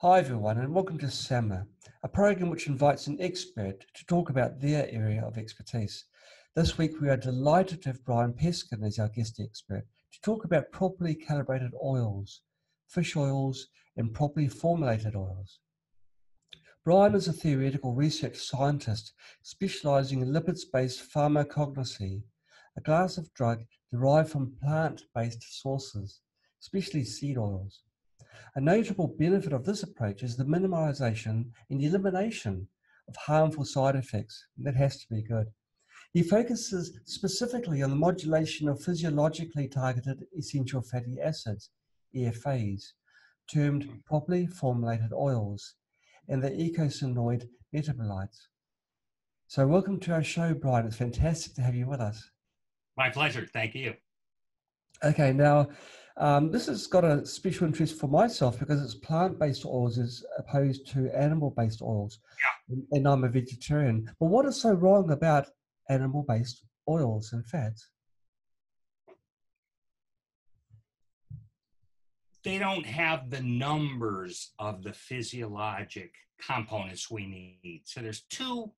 Hi everyone, and welcome to SAMA, a program which invites an expert to talk about their area of expertise. This week we are delighted to have Brian Peskin as our guest expert to talk about properly calibrated oils, fish oils, and properly formulated oils. Brian is a theoretical research scientist specializing in lipids-based pharmacognosy, a class of drug derived from plant-based sources, especially seed oils. A notable benefit of this approach is the minimization and elimination of harmful side effects. That has to be good. He focuses specifically on the modulation of physiologically targeted essential fatty acids, EFAs, termed properly formulated oils, and the eicosanoid metabolites. So welcome to our show, Brian. It's fantastic to have you with us. My pleasure. Thank you. Okay, now this has got a special interest for myself because it's plant-based oils as opposed to animal-based oils. Yeah. And I'm a vegetarian. But what is so wrong about animal-based oils and fats? They don't have the numbers of the physiologic components we need. So there's two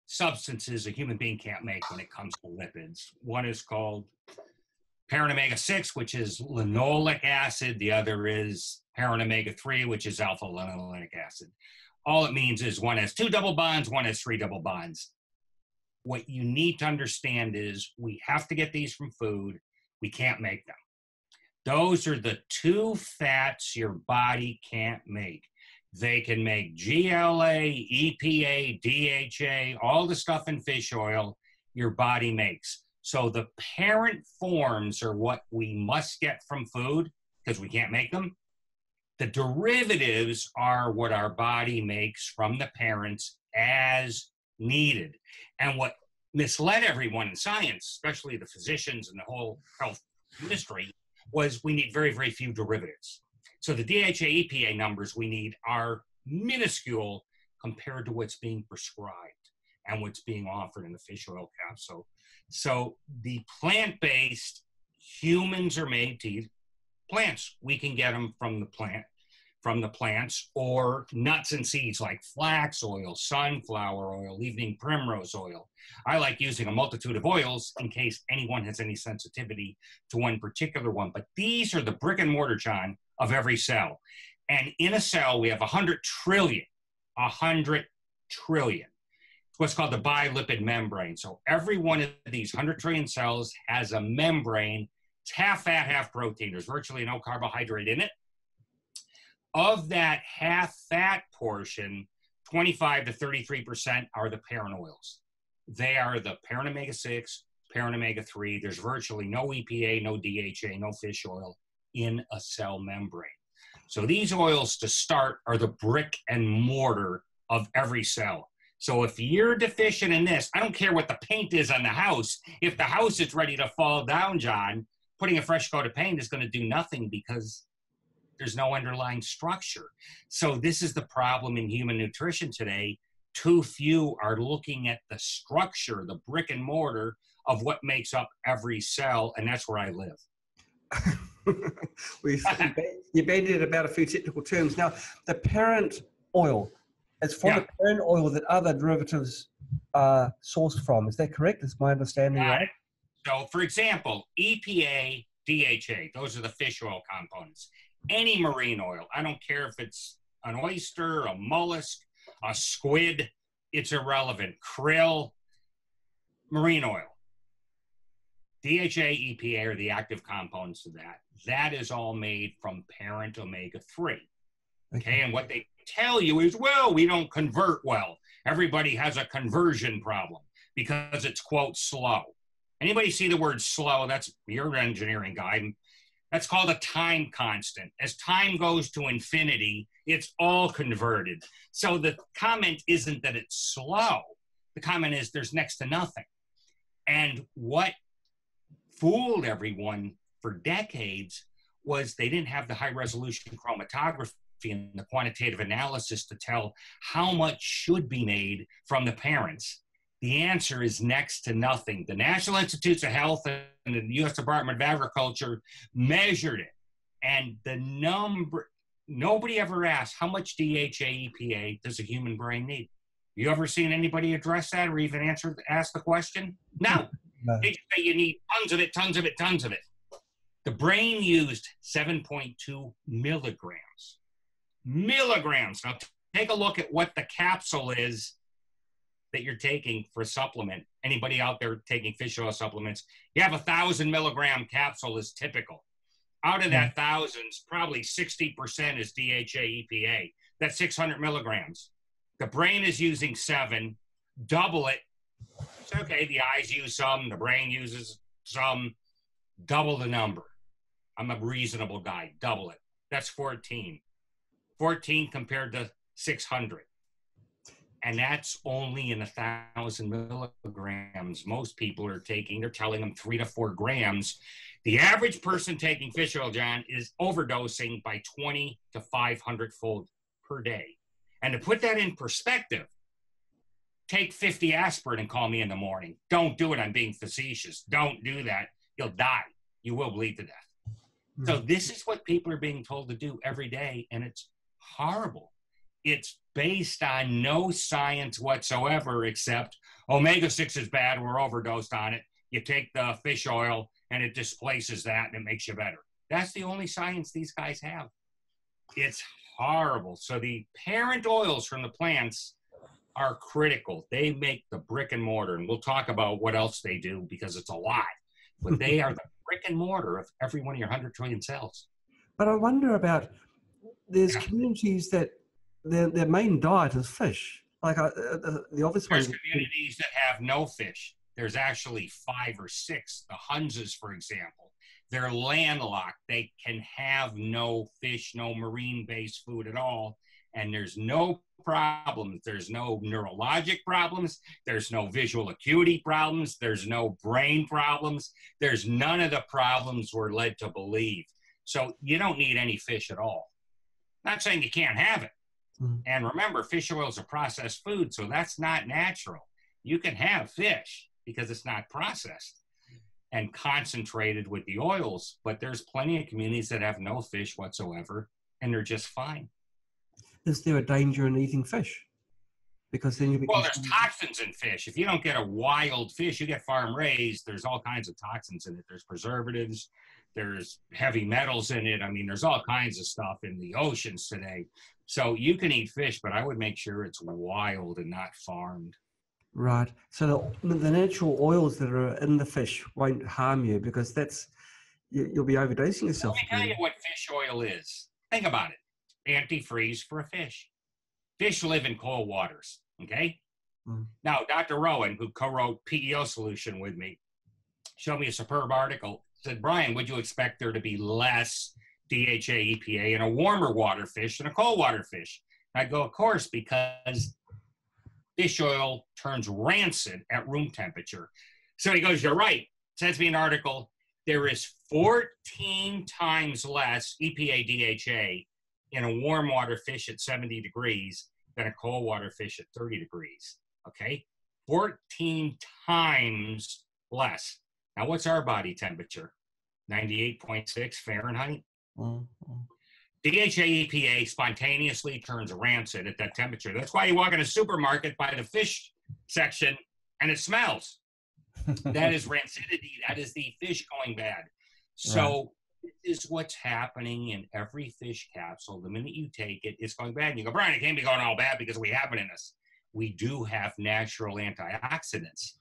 substances a human being can't make when it comes to lipids. One is called heparin omega-6, which is linoleic acid. The other is heparin omega-3, which is alpha linolenic acid. All it means is one has 2 double bonds, one has 3 double bonds. What you need to understand is we have to get these from food. We can't make them. Those are the two fats your body can't make. They can make GLA, EPA, DHA, all the stuff in fish oil your body makes. So the parent forms are what we must get from food because we can't make them. The derivatives are what our body makes from the parents as needed. And what misled everyone in science, especially the physicians and the whole health industry, was we need very, very few derivatives. So the DHA EPA numbers we need are minuscule compared to what's being prescribed and what's being offered in the fish oil capsule. So the plant-based, humans are made to eat plants. We can get them from the plants, or nuts and seeds like flax oil, sunflower oil, evening primrose oil. I like using a multitude of oils in case anyone has any sensitivity to one particular one. But these are the brick and mortar, John, of every cell. And in a cell, we have 100 trillion. 100 trillion. It's what's called the bilipid membrane. So every one of these 100 trillion cells has a membrane. It's half fat, half protein. There's virtually no carbohydrate in it. Of that half fat portion, 25 to 33% are the parent oils. They are the heparin omega-6, heparin omega-3. There's virtually no EPA, no DHA, no fish oil in a cell membrane. So these oils, to start, are the brick and mortar of every cell. So if you're deficient in this, I don't care what the paint is on the house. If the house is ready to fall down, John, putting a fresh coat of paint is going to do nothing because there's no underlying structure. So this is the problem in human nutrition today. Too few are looking at the structure, the brick and mortar of what makes up every cell, and that's where I live. You bandied about a few technical terms. Now, the parent oil, it's from the parent oil that other derivatives are sourced from. Is that correct? Is my understanding right? So, for example, EPA, DHA, those are the fish oil components. Any marine oil, I don't care if it's an oyster, a mollusk, a squid, it's irrelevant. Krill, marine oil. DHA, EPA are the active components of that. That is all made from parent omega-3. Okay, and what they tell you is, well, we don't convert well. Everybody has a conversion problem because it's, quote, slow. Anybody see the word slow? That's your engineering guy. That's called a time constant. As time goes to infinity, it's all converted. So the comment isn't that it's slow. The comment is there's next to nothing. And what fooled everyone for decades was they didn't have the high resolution chromatography and the quantitative analysis to tell how much should be made from the parents. The answer is next to nothing. The National Institutes of Health and the U.S. Department of Agriculture measured it. And the number, nobody ever asks, how much DHA, EPA does a human brain need? You ever seen anybody address that or even ask the question? No. No. They just say you need tons of it, tons of it, tons of it. The brain used 7.2 milligrams. Milligrams. Now take a look at what the capsule is that you're taking for a supplement. Anybody out there taking fish oil supplements, you have 1,000 milligram capsule is typical. Out of that thousands, probably 60% is DHA, EPA. That's 600 milligrams. The brain is using 7, double it. It's okay, the eyes use some, the brain uses some, double the number. I'm a reasonable guy, double it. That's 14. 14 compared to 600. And that's only in 1,000 milligrams. Most people are taking, they're telling them 3 to 4 grams. The average person taking fish oil, John, is overdosing by 20 to 500-fold per day. And to put that in perspective, take 50 aspirin and call me in the morning. Don't do it. I'm being facetious. Don't do that. You'll die. You will bleed to death. So this is what people are being told to do every day, and it's horrible. It's based on no science whatsoever except omega-6 is bad, we're overdosed on it. You take the fish oil and it displaces that and it makes you better. That's the only science these guys have. It's horrible. So the parent oils from the plants are critical. They make the brick and mortar, and we'll talk about what else they do because it's a lot. But they are the brick and mortar of every one of your 100 trillion cells. But I wonder about, there's communities that their main diet is fish. Like the obvious There's one. communities that have no fish. There's actually 5 or 6. The Hunzas, for example, they're landlocked. They can have no fish, no marine-based food at all. And there's no problems. There's no neurologic problems. There's no visual acuity problems. There's no brain problems. There's none of the problems we're led to believe. So you don't need any fish at all. Not saying you can't have it. And remember, fish oil is a processed food, so that's not natural. You can have fish because it's not processed and concentrated with the oils, but there's plenty of communities that have no fish whatsoever, and they're just fine. Is there a danger in eating fish? Because then you become... Well, there's toxins in fish. If you don't get a wild fish, you get farm raised, there's all kinds of toxins in it. There's preservatives, there's heavy metals in it. I mean, there's all kinds of stuff in the oceans today. So you can eat fish, but I would make sure it's wild and not farmed. Right. So the natural oils that are in the fish won't harm you because that's, you'll be overdosing yourself. Let me tell you what fish oil is. Think about it. Antifreeze for a fish. Fish live in cold waters, okay? Now, Dr. Rowan, who co-wrote PEO Solution with me, showed me a superb article. Said, Brian, would you expect there to be less DHA, EPA in a warmer water fish than a cold water fish? I go, of course, because fish oil turns rancid at room temperature. So he goes, you're right. Sends me an article. There is 14 times less EPA, DHA in a warm water fish at 70 degrees than a cold water fish at 30 degrees, okay? 14 times less. Now, what's our body temperature? 98.6 Fahrenheit. DHA, EPA spontaneously turns rancid at that temperature. That's why you walk in a supermarket by the fish section and it smells. That is rancidity. That is the fish going bad. So this is what's happening in every fish capsule. The minute you take it, it's going bad. And you go, Brian, it can't be going all bad because we have it in us. We do have natural antioxidants.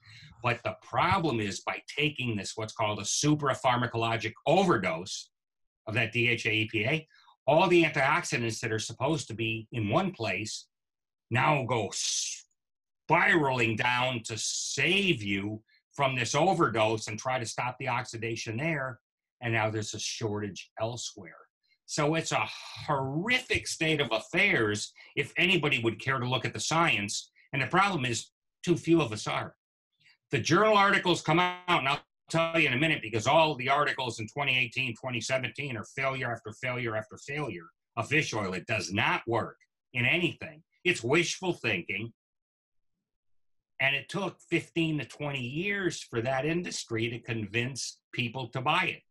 But the problem is by taking this, what's called a suprapharmacologic overdose of that DHA, EPA, all the antioxidants that are supposed to be in one place now go spiraling down to save you from this overdose and try to stop the oxidation there. And now there's a shortage elsewhere. So it's a horrific state of affairs if anybody would care to look at the science. And the problem is too few of us are. The journal articles come out, and I'll tell you in a minute, because all the articles in 2018, 2017 are failure after failure after failure of fish oil. It does not work in anything. It's wishful thinking. And it took 15 to 20 years for that industry to convince people to buy it.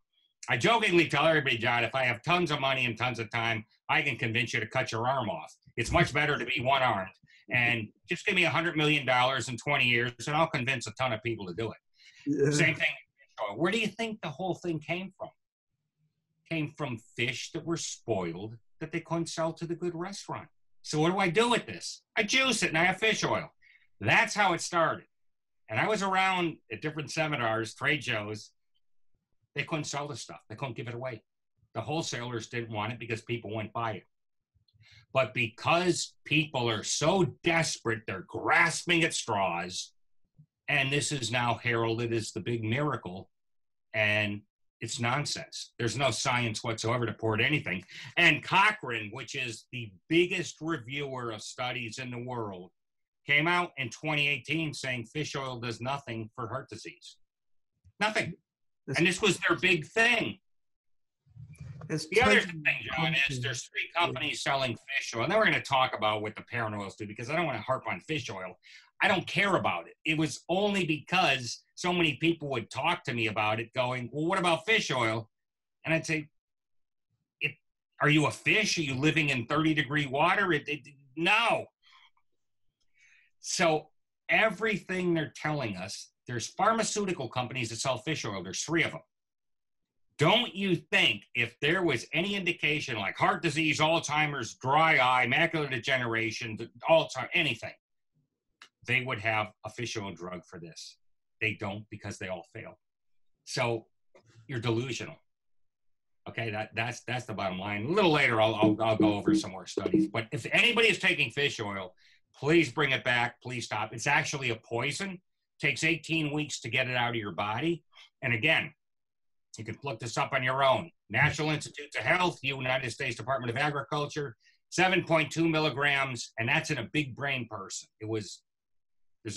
I jokingly tell everybody, John, if I have tons of money and tons of time, I can convince you to cut your arm off. It's much better to be one-armed. And just give me $100 million in 20 years, and I'll convince a ton of people to do it. Yeah. Same thing. Where do you think the whole thing came from? Came from fish that were spoiled that they couldn't sell to the good restaurant. So what do I do with this? I juice it and I have fish oil. That's how it started. And I was around at different seminars, trade shows. They couldn't sell the stuff. They couldn't give it away. The wholesalers didn't want it because people wouldn't buy it. But because people are so desperate, they're grasping at straws. And this is now heralded as the big miracle. And it's nonsense. There's no science whatsoever to support anything. And Cochrane, which is the biggest reviewer of studies in the world, came out in 2018 saying fish oil does nothing for heart disease. Nothing. And this was their big thing. The other thing, John, is there's 3 companies selling fish oil. And then we're going to talk about what the parent oils do, because I don't want to harp on fish oil. I don't care about it. It was only because so many people would talk to me about it going, well, what about fish oil? And I'd say, are you a fish? Are you living in 30-degree water? No. So everything they're telling us, there's pharmaceutical companies that sell fish oil. There's 3 of them. Don't you think if there was any indication like heart disease, Alzheimer's, dry eye, macular degeneration, Alzheimer's, anything, they would have a fish oil drug for this? They don't, because they all fail. So you're delusional. Okay, that's the bottom line. A little later, I'll go over some more studies. But if anybody is taking fish oil, please bring it back. Please stop. It's actually a poison. It takes 18 weeks to get it out of your body. And again, you can look this up on your own. National Institutes of Health, United States Department of Agriculture, 7.2 milligrams, and that's in a big brain person. There's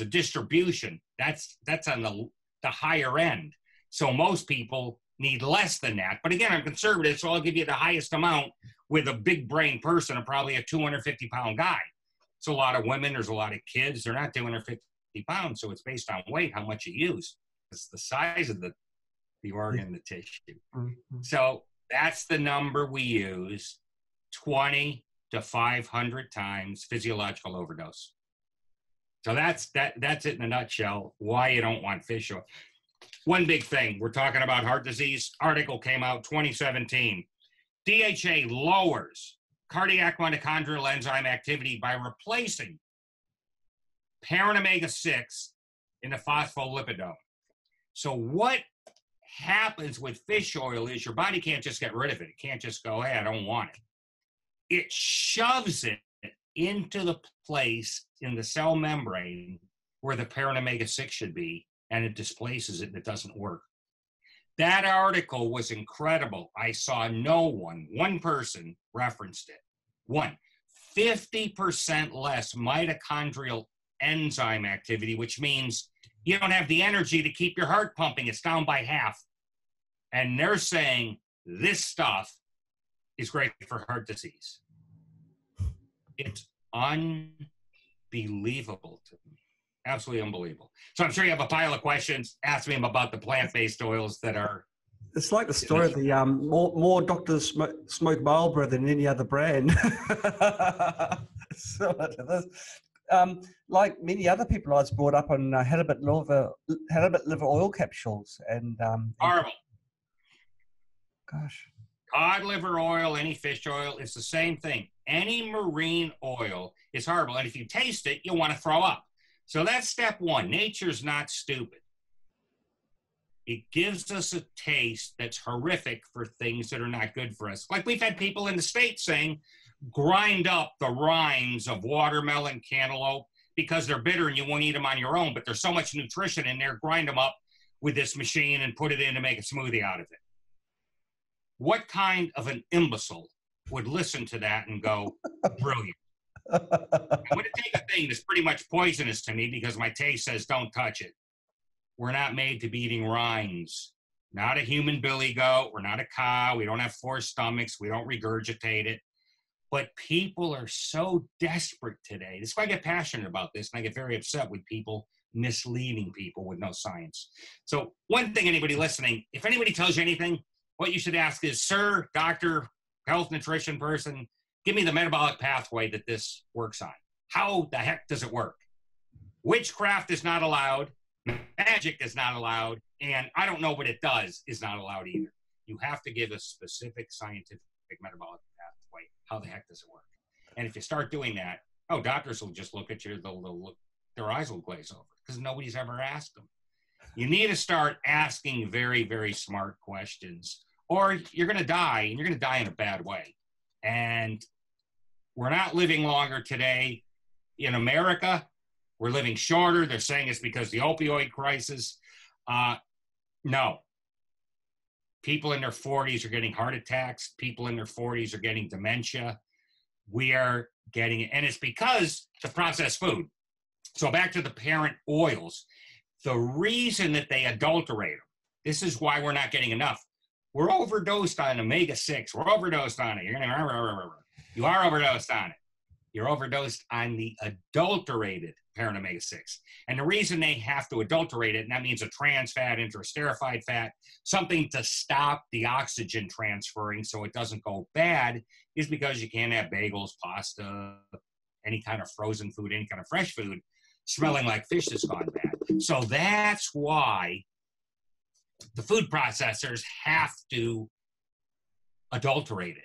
a distribution. That's on the higher end. So most people need less than that. But again, I'm conservative, so I'll give you the highest amount with a big brain person, and probably a 250-pound guy. So a lot of women, there's a lot of kids, they're not 250 pounds, so it's based on weight, how much you use. It's the size of the organ, the tissue. Mm-hmm. So that's the number we use, 20 to 500 times physiological overdose. So that's it in a nutshell, why you don't want fish oil. One big thing, we're talking about heart disease. Article came out 2017. DHA lowers cardiac mitochondrial enzyme activity by replacing parent omega-6 in the phospholipidome. So what happens with fish oil is your body can't just get rid of it. It can't just go, hey, I don't want it. It shoves it into the place in the cell membrane where the parent omega-6 should be, and it displaces it and it doesn't work. That article was incredible. I saw one person referenced it. 50% less mitochondrial enzyme activity, which means you don't have the energy to keep your heart pumping. It's down by half. And they're saying this stuff is great for heart disease. It's unbelievable to me. Absolutely unbelievable. So I'm sure you have a pile of questions. Ask me about the plant-based oils that are... It's like the story of the more doctors smoke Marlboro than any other brand. Like many other people, I was brought up on halibut liver oil capsules, and horrible. Gosh, cod liver oil, any fish oil, it's the same thing. Any marine oil is horrible, and if you taste it, you'll want to throw up. So that's step one. Nature's not stupid. It gives us a taste that's horrific for things that are not good for us. Like we've had people in the States saying, grind up the rinds of watermelon, cantaloupe, because they're bitter and you won't eat them on your own, but there's so much nutrition in there, grind them up with this machine and put it in to make a smoothie out of it. What kind of an imbecile would listen to that and go, brilliant? I'm going to take a thing that's pretty much poisonous to me because my taste says don't touch it. We're not made to be eating rinds. Not a human billy goat. We're not a cow. We don't have 4 stomachs. We don't regurgitate it. But people are so desperate today. That's why I get passionate about this, and I get very upset with people misleading people with no science. So one thing, anybody listening, if anybody tells you anything, what you should ask is, sir, doctor, health nutrition person, give me the metabolic pathway that this works on. How the heck does it work? Witchcraft is not allowed. Magic is not allowed. And I don't know what it does is not allowed either. You have to give a specific scientific metabolic pathway. How the heck does it work? And if you start doing that, oh, doctors will just look at you, they'll look, their eyes will glaze over because nobody's ever asked them. You need to start asking very, very smart questions, or you're going to die, and you're going to die in a bad way. And we're not living longer today in America. We're living shorter. They're saying it's because of the opioid crisis. No. People in their 40s are getting heart attacks. People in their 40s are getting dementia. We are getting it. And it's because the processed food. So back to the parent oils. The reason that they adulterate them, this is why we're not getting enough. We're overdosed on omega-6. We're overdosed on it. You are overdosed on it. You're overdosed on the adulterated parent omega-6. And the reason they have to adulterate it, and that means a trans fat into a esterified fat, something to stop the oxygen transferring so it doesn't go bad, is because you can't have bagels, pasta, any kind of frozen food, any kind of fresh food, smelling like fish that's gone bad. So that's why the food processors have to adulterate it.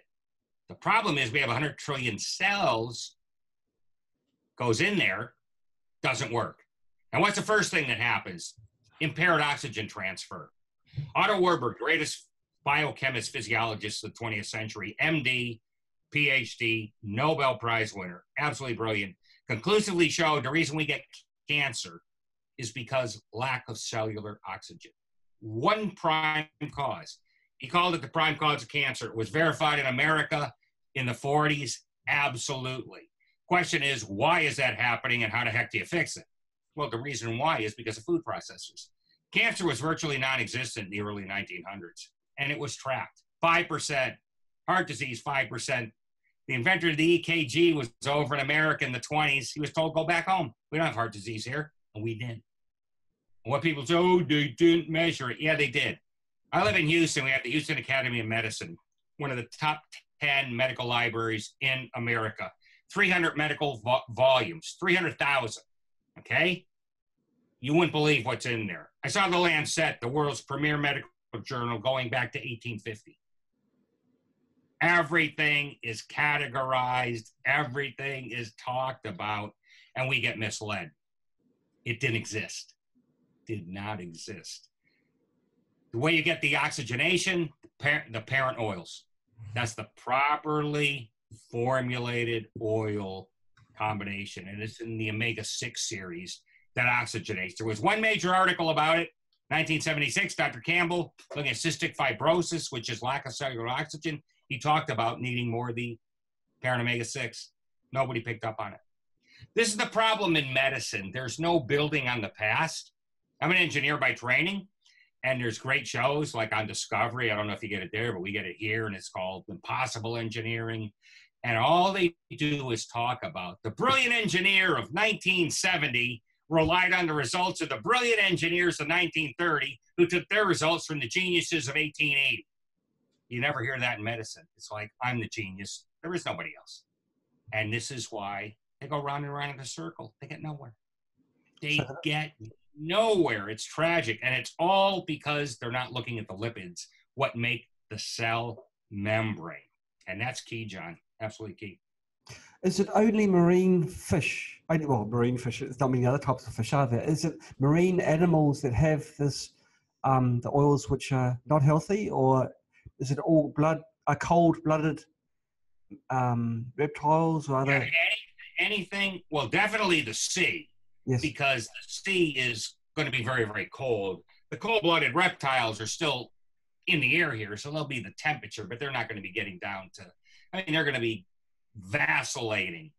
The problem is we have 100 trillion cells, goes in there, doesn't work. And what's the first thing that happens? Impaired oxygen transfer. Otto Warburg, greatest biochemist, physiologist of the 20th century, MD, PhD, Nobel Prize winner, absolutely brilliant, conclusively showed the reason we get cancer is because lack of cellular oxygen. One prime cause. He called it the prime cause of cancer. It was verified in America in the 40s, absolutely. Question is, why is that happening and how the heck do you fix it? Well, the reason why is because of food processors. Cancer was virtually non-existent in the early 1900s, and it was tracked. 5%. Heart disease, 5%. The inventor of the EKG was over in America in the 20s. He was told, go back home. We don't have heart disease here. And we didn't. And what people say, oh, they didn't measure it. Yeah, they did. I live in Houston. We have the Houston Academy of Medicine, one of the top 10 medical libraries in America. 300 medical volumes, 300,000, okay? You wouldn't believe what's in there. I saw the Lancet, the world's premier medical journal, going back to 1850. Everything is categorized, everything is talked about, and we get misled. It didn't exist, did not exist. The way you get the oxygenation, the parent oils. That's the properly formulated oil combination, and it's in the omega-6 series that oxygenates. There was one major article about it, 1976, Dr. Campbell, looking at cystic fibrosis, which is lack of cellular oxygen. He talked about needing more of the parent omega-6. Nobody picked up on it. This is the problem in medicine. There's no building on the past. I'm an engineer by training, and there's great shows like on Discovery. I don't know if you get it there, but we get it here, and it's called Impossible Engineering. And all they do is talk about the brilliant engineer of 1970 relied on the results of the brilliant engineers of 1930 who took their results from the geniuses of 1880. You never hear that in medicine. It's like, I'm the genius. There is nobody else. And this is why they go round and round in a circle. They get nowhere. They get nowhere. It's tragic. And it's all because they're not looking at the lipids, what make the cell membrane. And that's key, John. Absolutely key. Is it only marine fish? Well, marine fish, there's not many other types of fish, are there? Is it marine animals that have this, the oils which are not healthy, or is it all cold-blooded reptiles or other? Anything, well, definitely the sea, yes, because the sea is going to be very, very cold. The cold-blooded reptiles are still in the air here, so they'll be the temperature, but they're not going to be getting down to, they're going to be vacillating.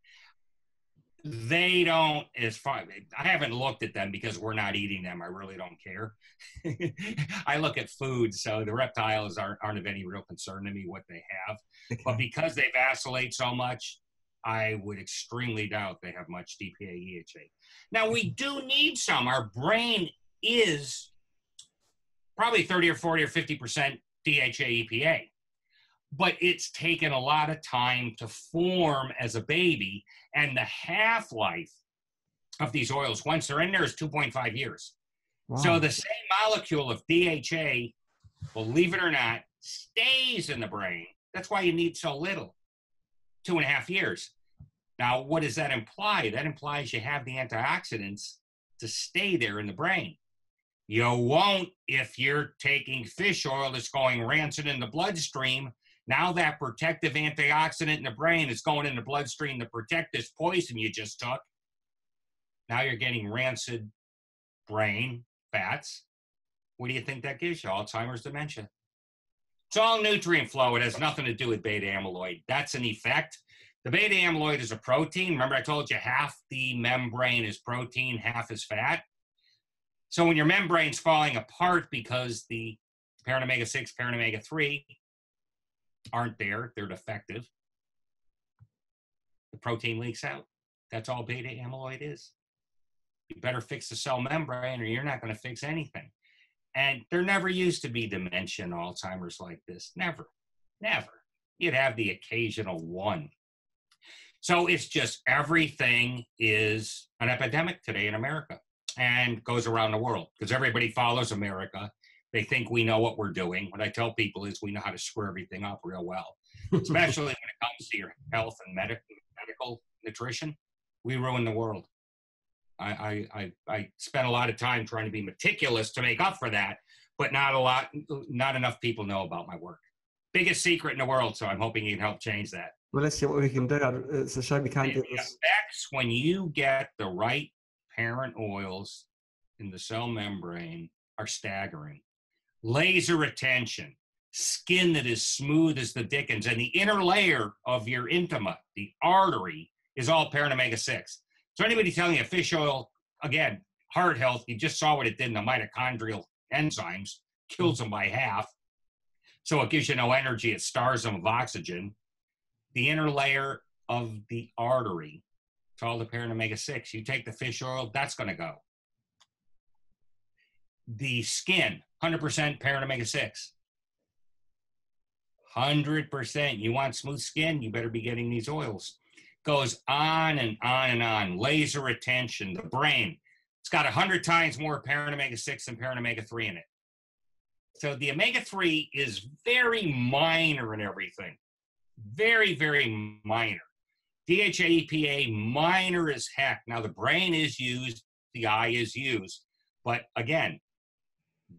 They don't, as far, I haven't looked at them because we're not eating them. I really don't care. I look at food, so the reptiles aren't of any real concern to me what they have. Okay. But because they vacillate so much, I would extremely doubt they have much DPA, EHA. Now, we do need some. Our brain is probably 30 or 40 or 50% DHA EPA. But it's taken a lot of time to form as a baby, and the half-life of these oils, once they're in there, is 2.5 years. Wow. So the same molecule of DHA, believe it or not, stays in the brain. That's why you need so little, 2.5 years. Now, what does that imply? That implies you have the antioxidants to stay there in the brain. You won't if you're taking fish oil that's going rancid in the bloodstream. Now that protective antioxidant in the brain is going in the bloodstream to protect this poison you just took. Now you're getting rancid brain fats. What do you think that gives you? Alzheimer's, dementia. It's all nutrient flow. It has nothing to do with beta amyloid. That's an effect. The beta amyloid is a protein. Remember I told you half the membrane is protein, half is fat. So when your membrane's falling apart because the parent omega-6, parent omega-3 aren't there, they're defective, the protein leaks out. That's all beta amyloid is. You better fix the cell membrane or you're not going to fix anything. And there never used to be dementia and Alzheimer's like this. Never, never. You'd have the occasional one. So it's just everything is an epidemic today in America and goes around the world because everybody follows America. They think we know what we're doing. What I tell people is we know how to screw everything up real well, especially when it comes to your health and medical nutrition. We ruin the world. I spent a lot of time trying to be meticulous to make up for that, but not enough people know about my work. Biggest secret in the world, so I'm hoping you can help change that. Well, let's see what we can do. It's a shame we can't get this. The effects when you get the right parent oils in the cell membrane are staggering. Laser retention, skin that is smooth as the dickens, and the inner layer of your intima, the artery, is all parent omega-6. So anybody telling you fish oil, again, heart health, you just saw what it did in the mitochondrial enzymes, kills them by half. So it gives you no energy, it starves them of oxygen. The inner layer of the artery, it's all the parent omega-6. You take the fish oil, that's going to go. The skin, 100% parent omega-6. 100%. You want smooth skin, you better be getting these oils. Goes on and on and on. Laser retention, the brain. It's got 100 times more parent omega-6 than parent omega-3 in it. So the omega-3 is very minor in everything. Very, very minor. DHA EPA, minor as heck. Now the brain is used, the eye is used. But again,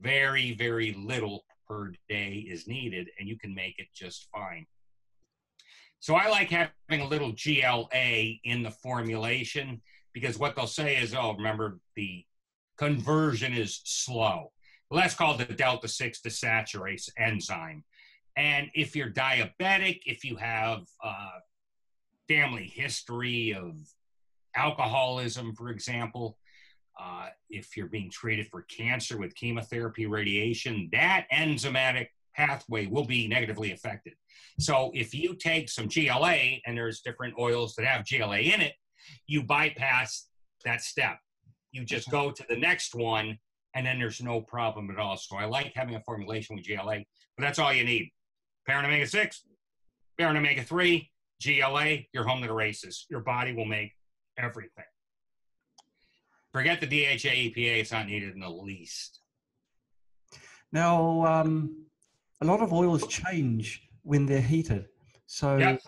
very, very little per day is needed, and you can make it just fine. So I like having a little GLA in the formulation because what they'll say is, oh, remember, the conversion is slow. Well, that's called the delta-6 desaturase enzyme. And if you're diabetic, if you have family history of alcoholism, for example, if you're being treated for cancer with chemotherapy, radiation, that enzymatic pathway will be negatively affected. So if you take some GLA, and there's different oils that have GLA in it, you bypass that step. You just go to the next one, and then there's no problem at all. So I like having a formulation with GLA, but that's all you need. Parent omega-6, parent omega-3, GLA, you're home to the races. Your body will make everything. Forget the DHA EPA, it's not needed in the least. Now, a lot of oils change when they're heated. So, yep.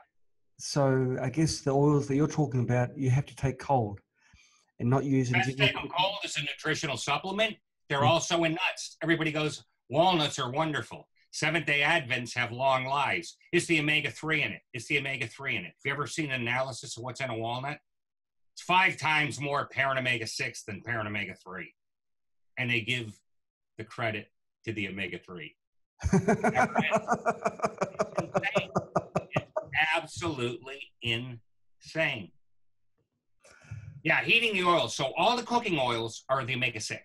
So I guess the oils that you're talking about, you have to take cold and not use them. Best take them cold as a nutritional supplement. They're also in nuts. Everybody goes, walnuts are wonderful. Seventh-day Advents have long lives. It's the omega-3 in it. It's the omega-3 in it. Have you ever seen an analysis of what's in a walnut? It's 5 times more parent omega-6 than parent omega-3. And they give the credit to the omega-3. It's insane. It's absolutely insane. Yeah, heating the oil. So all the cooking oils are the omega-6.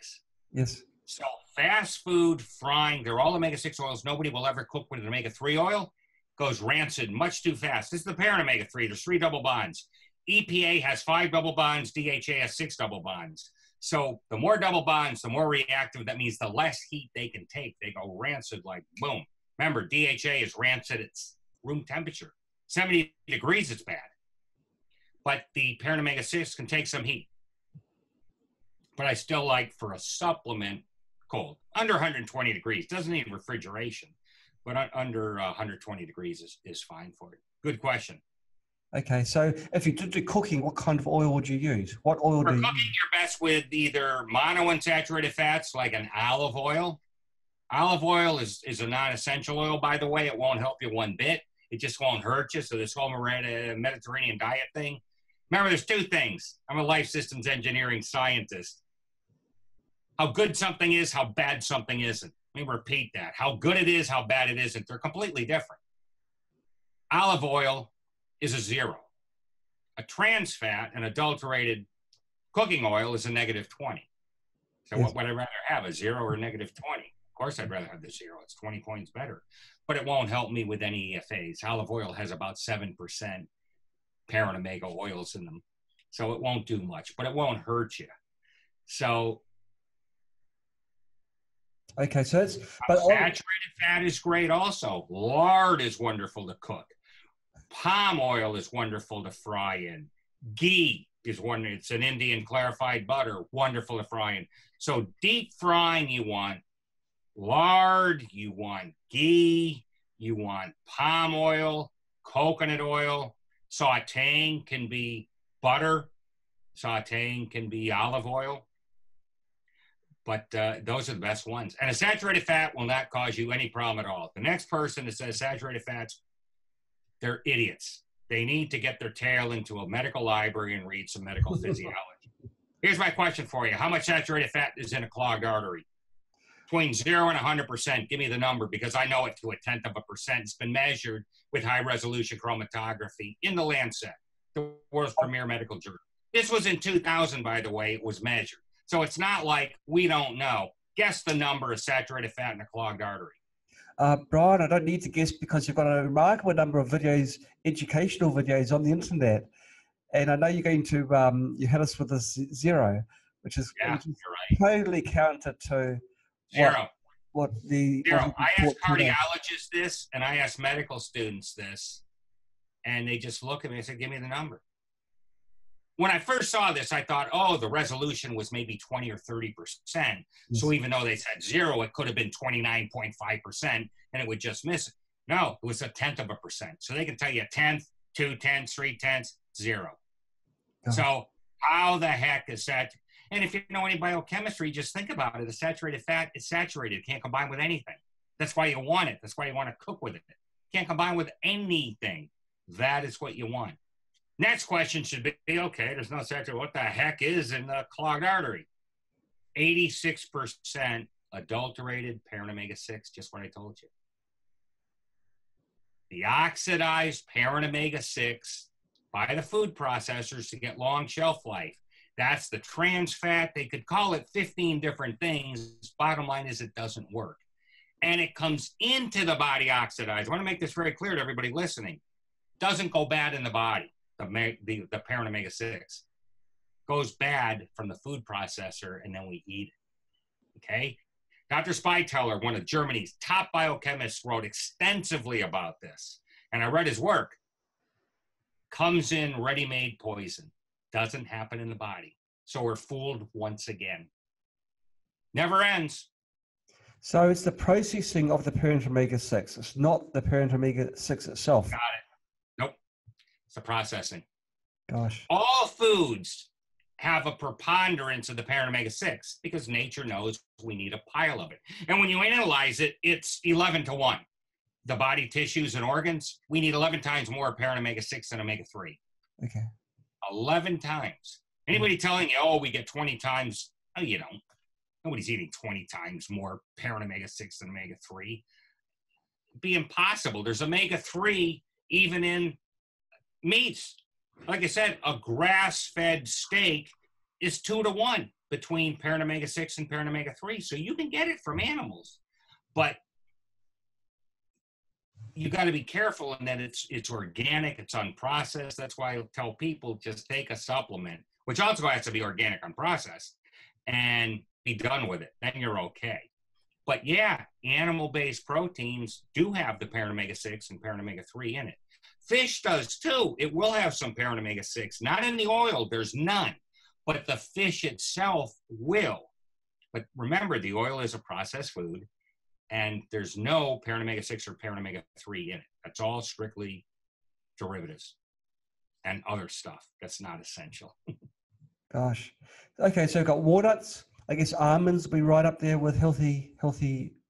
Yes. So fast food, frying, they're all omega-6 oils. Nobody will ever cook with an omega-3 oil. Goes rancid much too fast. This is the parent omega-3. There's 3 double bonds. EPA has 5 double bonds. DHA has 6 double bonds. So the more double bonds, the more reactive. That means the less heat they can take. They go rancid like boom. Remember, DHA is rancid at room temperature. 70 degrees, it's bad. But the parent omega-6 can take some heat. But I still like for a supplement cold. Under 120 degrees. Doesn't need refrigeration. But under 120 degrees is fine for it. Good question. Okay, so if you did the cooking, what kind of oil would you use? What oil For do you cooking, use? you're best with either monounsaturated fats like an olive oil. Olive oil is a non-essential oil, by the way. It won't help you one bit. It just won't hurt you. So this whole Mediterranean diet thing. Remember, there's two things. I'm a life systems engineering scientist. How good something is, how bad something isn't. Let me repeat that. How good it is, how bad it isn't. They're completely different. Olive oil is a 0. A trans fat, an adulterated cooking oil, is a -20. So Yes. what would I rather have, a 0 or a -20? Of course, I'd rather have the 0. It's 20 points better. But it won't help me with any EFAs. Olive oil has about 7% parent omega oils in them. So it won't do much, but it won't hurt you. So Okay, so it's saturated fat is great also. Lard is wonderful to cook. Palm oil is wonderful to fry in. Ghee is it's an Indian clarified butter, wonderful to fry in. So deep frying, you want lard, you want ghee, you want palm oil, coconut oil. Sauteing can be butter. Sauteing can be olive oil. But those are the best ones. And a saturated fat will not cause you any problem at all. The next person that says saturated fats, they're idiots. They need to get their tail into a medical library and read some medical physiology. Here's my question for you. How much saturated fat is in a clogged artery? Between 0 and 100%. Give me the number because I know it to 0.1%. It's been measured with high-resolution chromatography in the Lancet, the world's premier medical journal. This was in 2000, by the way. It was measured. So it's not like we don't know. Guess the number of saturated fat in a clogged artery. Brian, I don't need to guess because you've got a remarkable number of videos, educational videos on the internet. And I know you're going to, you had us with this 0, which is Right. totally counter to 0. What the 0. I asked cardiologists this, and I asked medical students this, and they just look at me and say, give me the number. When I first saw this, I thought, oh, the resolution was maybe 20 or 30%. Yes. So even though they said 0, it could have been 29.5%, and it would just miss it. No, it was 0.1%. So they can tell you 1/10, 2/10, 3/10, 0. Oh. So how the heck is that? And if you know any biochemistry, just think about it. The saturated fat is saturated. It can't combine with anything. That's why you want it. That's why you want to cook with it. Can't combine with anything. That is what you want. Next question should be, okay, there's no saturated. What the heck is in the clogged artery? 86% adulterated parent omega-6, just what I told you. The oxidized parent omega-6 by the food processors to get long shelf life. That's the trans fat. They could call it 15 different things. Bottom line is it doesn't work. And it comes into the body oxidized. I want to make this very clear to everybody listening. Doesn't go bad in the body. The parent omega-6 goes bad from the food processor, and then we eat it, okay? Dr. Spiteler, one of Germany's top biochemists, wrote extensively about this, and I read his work. Comes in ready-made poison. Doesn't happen in the body. So we're fooled once again. Never ends. So it's the processing of the parent omega-6. It's not the parent omega-6 itself. Got it. Nope. It's the processing. Gosh. All foods have a preponderance of the parent omega-6 because nature knows we need a pile of it. And when you analyze it, it's 11-to-1. The body tissues and organs, we need 11 times more parent omega-6 than omega-3. Okay. 11 times. Anybody telling you, oh, we get 20 times, oh, you don't. Nobody's eating 20 times more parent omega-6 than omega-3. It'd be impossible. There's omega-3 even in meats. Like I said, a grass-fed steak is 2-to-1 between parent omega-6 and parent omega-3. So you can get it from animals. But you got to be careful in that it's organic, it's unprocessed. That's why I tell people just take a supplement, which also has to be organic, unprocessed, and be done with it. Then you're okay. But yeah, animal-based proteins do have the parent omega-6 and parent omega-3 in it. Fish does too. It will have some parent omega-6. Not in the oil, there's none. But the fish itself will. But remember, the oil is a processed food, and there's no parent omega-6 or parent omega-3 in it. That's all strictly derivatives and other stuff that's not essential. Gosh. Okay, so we've got walnuts. I guess almonds will be right up there with healthy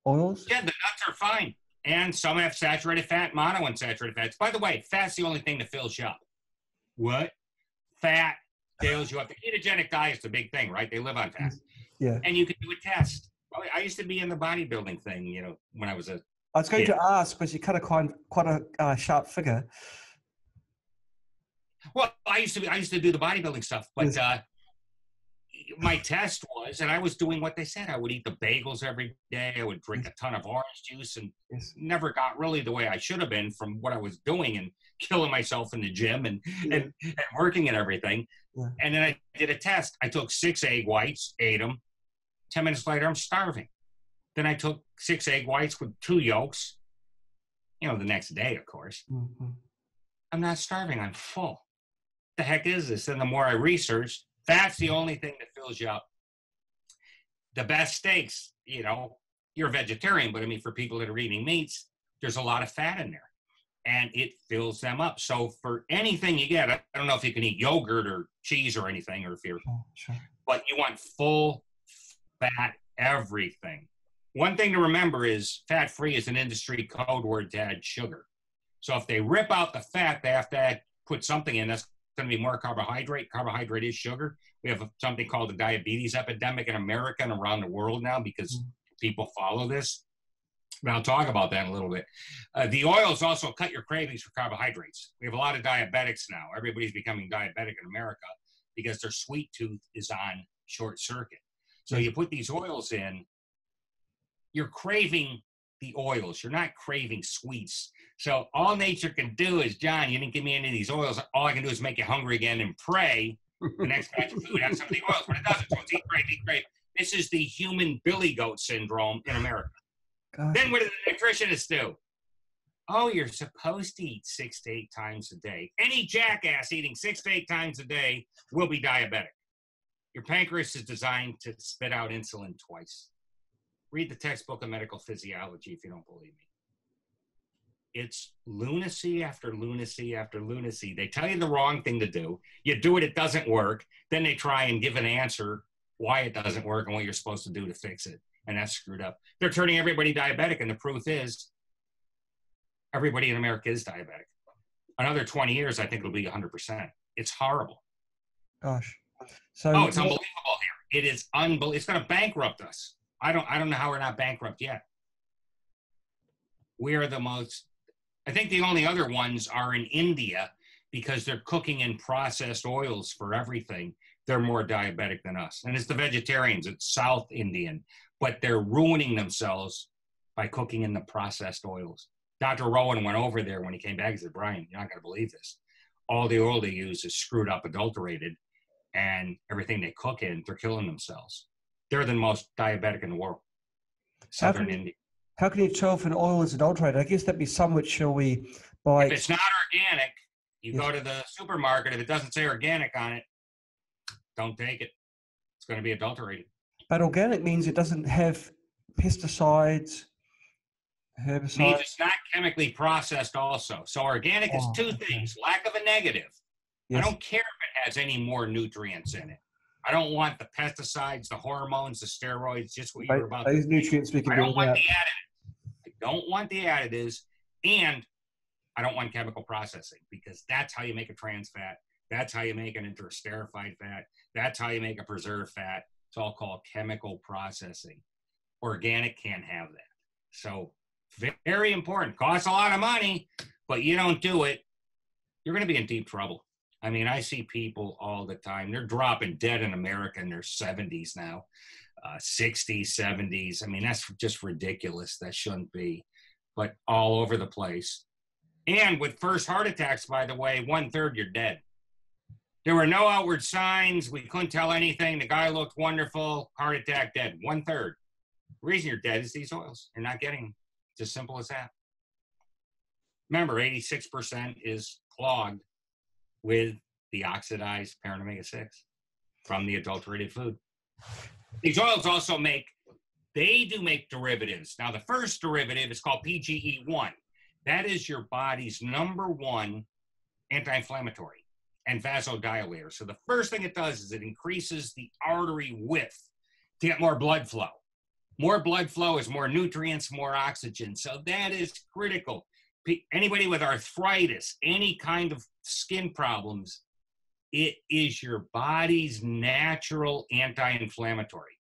oils. Yeah, the nuts are fine. And some have saturated fat, monounsaturated fats. By the way, fat's the only thing that fills you up. What? Fat fills you up. The ketogenic diet's the big thing, right? They live on fat. Yeah. And you can do a test. I used to be in the bodybuilding thing, you know, when I was a I was going to ask, because you cut quite a sharp figure. Well, I used to do the bodybuilding stuff, but my test was, and I was doing what they said. I would eat the bagels every day. I would drink a ton of orange juice, and never got really the way I should have been from what I was doing and killing myself in the gym and working and everything. Yeah. And then I did a test. I took 6 egg whites, ate them. 10 minutes later, I'm starving. Then I took 6 egg whites with 2 yolks, you know, the next day, of course. Mm-hmm. I'm not starving. I'm full. The heck is this? And the more I researched, that's the only thing that fills you up. The best steaks, you know, you're a vegetarian, but I mean, for people that are eating meats, there's a lot of fat in there, and it fills them up. So for anything you get, I don't know if you can eat yogurt or cheese or anything, or if you're, but you want full fat everything. One thing to remember is fat-free is an industry code word to add sugar. So if they rip out the fat, they have to put something in that's going to be more carbohydrate. Carbohydrate is sugar. We have something called the diabetes epidemic in America and around the world now because people follow this. But I'll talk about that in a little bit. The oils also cut your cravings for carbohydrates. We have a lot of diabetics now. Everybody's becoming diabetic in America because their sweet tooth is on short circuit. So you put these oils in, you're craving the oils. You're not craving sweets. So all nature can do is, John, you didn't give me any of these oils. All I can do is make you hungry again and pray the next batch of food has some of the oils, but it doesn't. So it's eat, crave, eat, crave. This is the human billy goat syndrome in America. God. Then what do the nutritionists do? Oh, you're supposed to eat 6 to 8 times a day. Any jackass eating 6 to 8 times a day will be diabetic. Your pancreas is designed to spit out insulin twice. Read the textbook of medical physiology if you don't believe me. It's lunacy after lunacy after lunacy. They tell you the wrong thing to do. You do it, it doesn't work. Then they try and give an answer why it doesn't work and what you're supposed to do to fix it. And that's screwed up. They're turning everybody diabetic, and the proof is everybody in America is diabetic. Another 20 years, I think it'll be 100%. It's horrible. Gosh. So it's unbelievable here. It is unbelievable. It's going to bankrupt us. I don't know how we're not bankrupt yet. We are the most, I think the only other ones are in India because they're cooking in processed oils for everything. They're more diabetic than us. And it's the vegetarians, it's South Indian, but they're ruining themselves by cooking in the processed oils. Dr. Rowan went over there when he came back. He said, Brian, you're not going to believe this. All the oil they use is screwed up, adulterated, and everything they cook in, they're killing themselves. They're the most diabetic in the world. Southern India. How can you tell if an oil is adulterated? I guess that'd be some which shall we buy. If it's not organic, you go to the supermarket. If it doesn't say organic on it, don't take it. It's going to be adulterated. But organic means it doesn't have pesticides, herbicides. It means it's not chemically processed also. So organic is 2 things. Lack of a negative. Yes. I don't care if it has any more nutrients in it. I don't want the pesticides, the hormones, the steroids, just what you were about to say. Those nutrients we can do without. I don't want the additives. I don't want the additives, and I don't want chemical processing because that's how you make a trans fat. That's how you make an interesterified fat. That's how you make a preserved fat. It's all called chemical processing. Organic can't have that. So very important. Costs a lot of money, but you don't do it, you're going to be in deep trouble. I mean, I see people all the time. They're dropping dead in America in their 70s now, 60s, 70s. I mean, that's just ridiculous. That shouldn't be, but all over the place. And with first heart attacks, by the way, 1/3, you're dead. There were no outward signs. We couldn't tell anything. The guy looked wonderful. Heart attack, dead. 1/3. The reason you're dead is these oils. You're not getting them. It's as simple as that. Remember, 86% is clogged with the oxidized parent omega-6 from the adulterated food. These oils also make derivatives. Now, the first derivative is called PGE1. That is your body's #1 anti-inflammatory and vasodilator. So the first thing it does is it increases the artery width to get more blood flow. More blood flow is more nutrients, more oxygen. So that is critical. Anybody with arthritis, any kind of skin problems, it is your body's natural anti-inflammatory.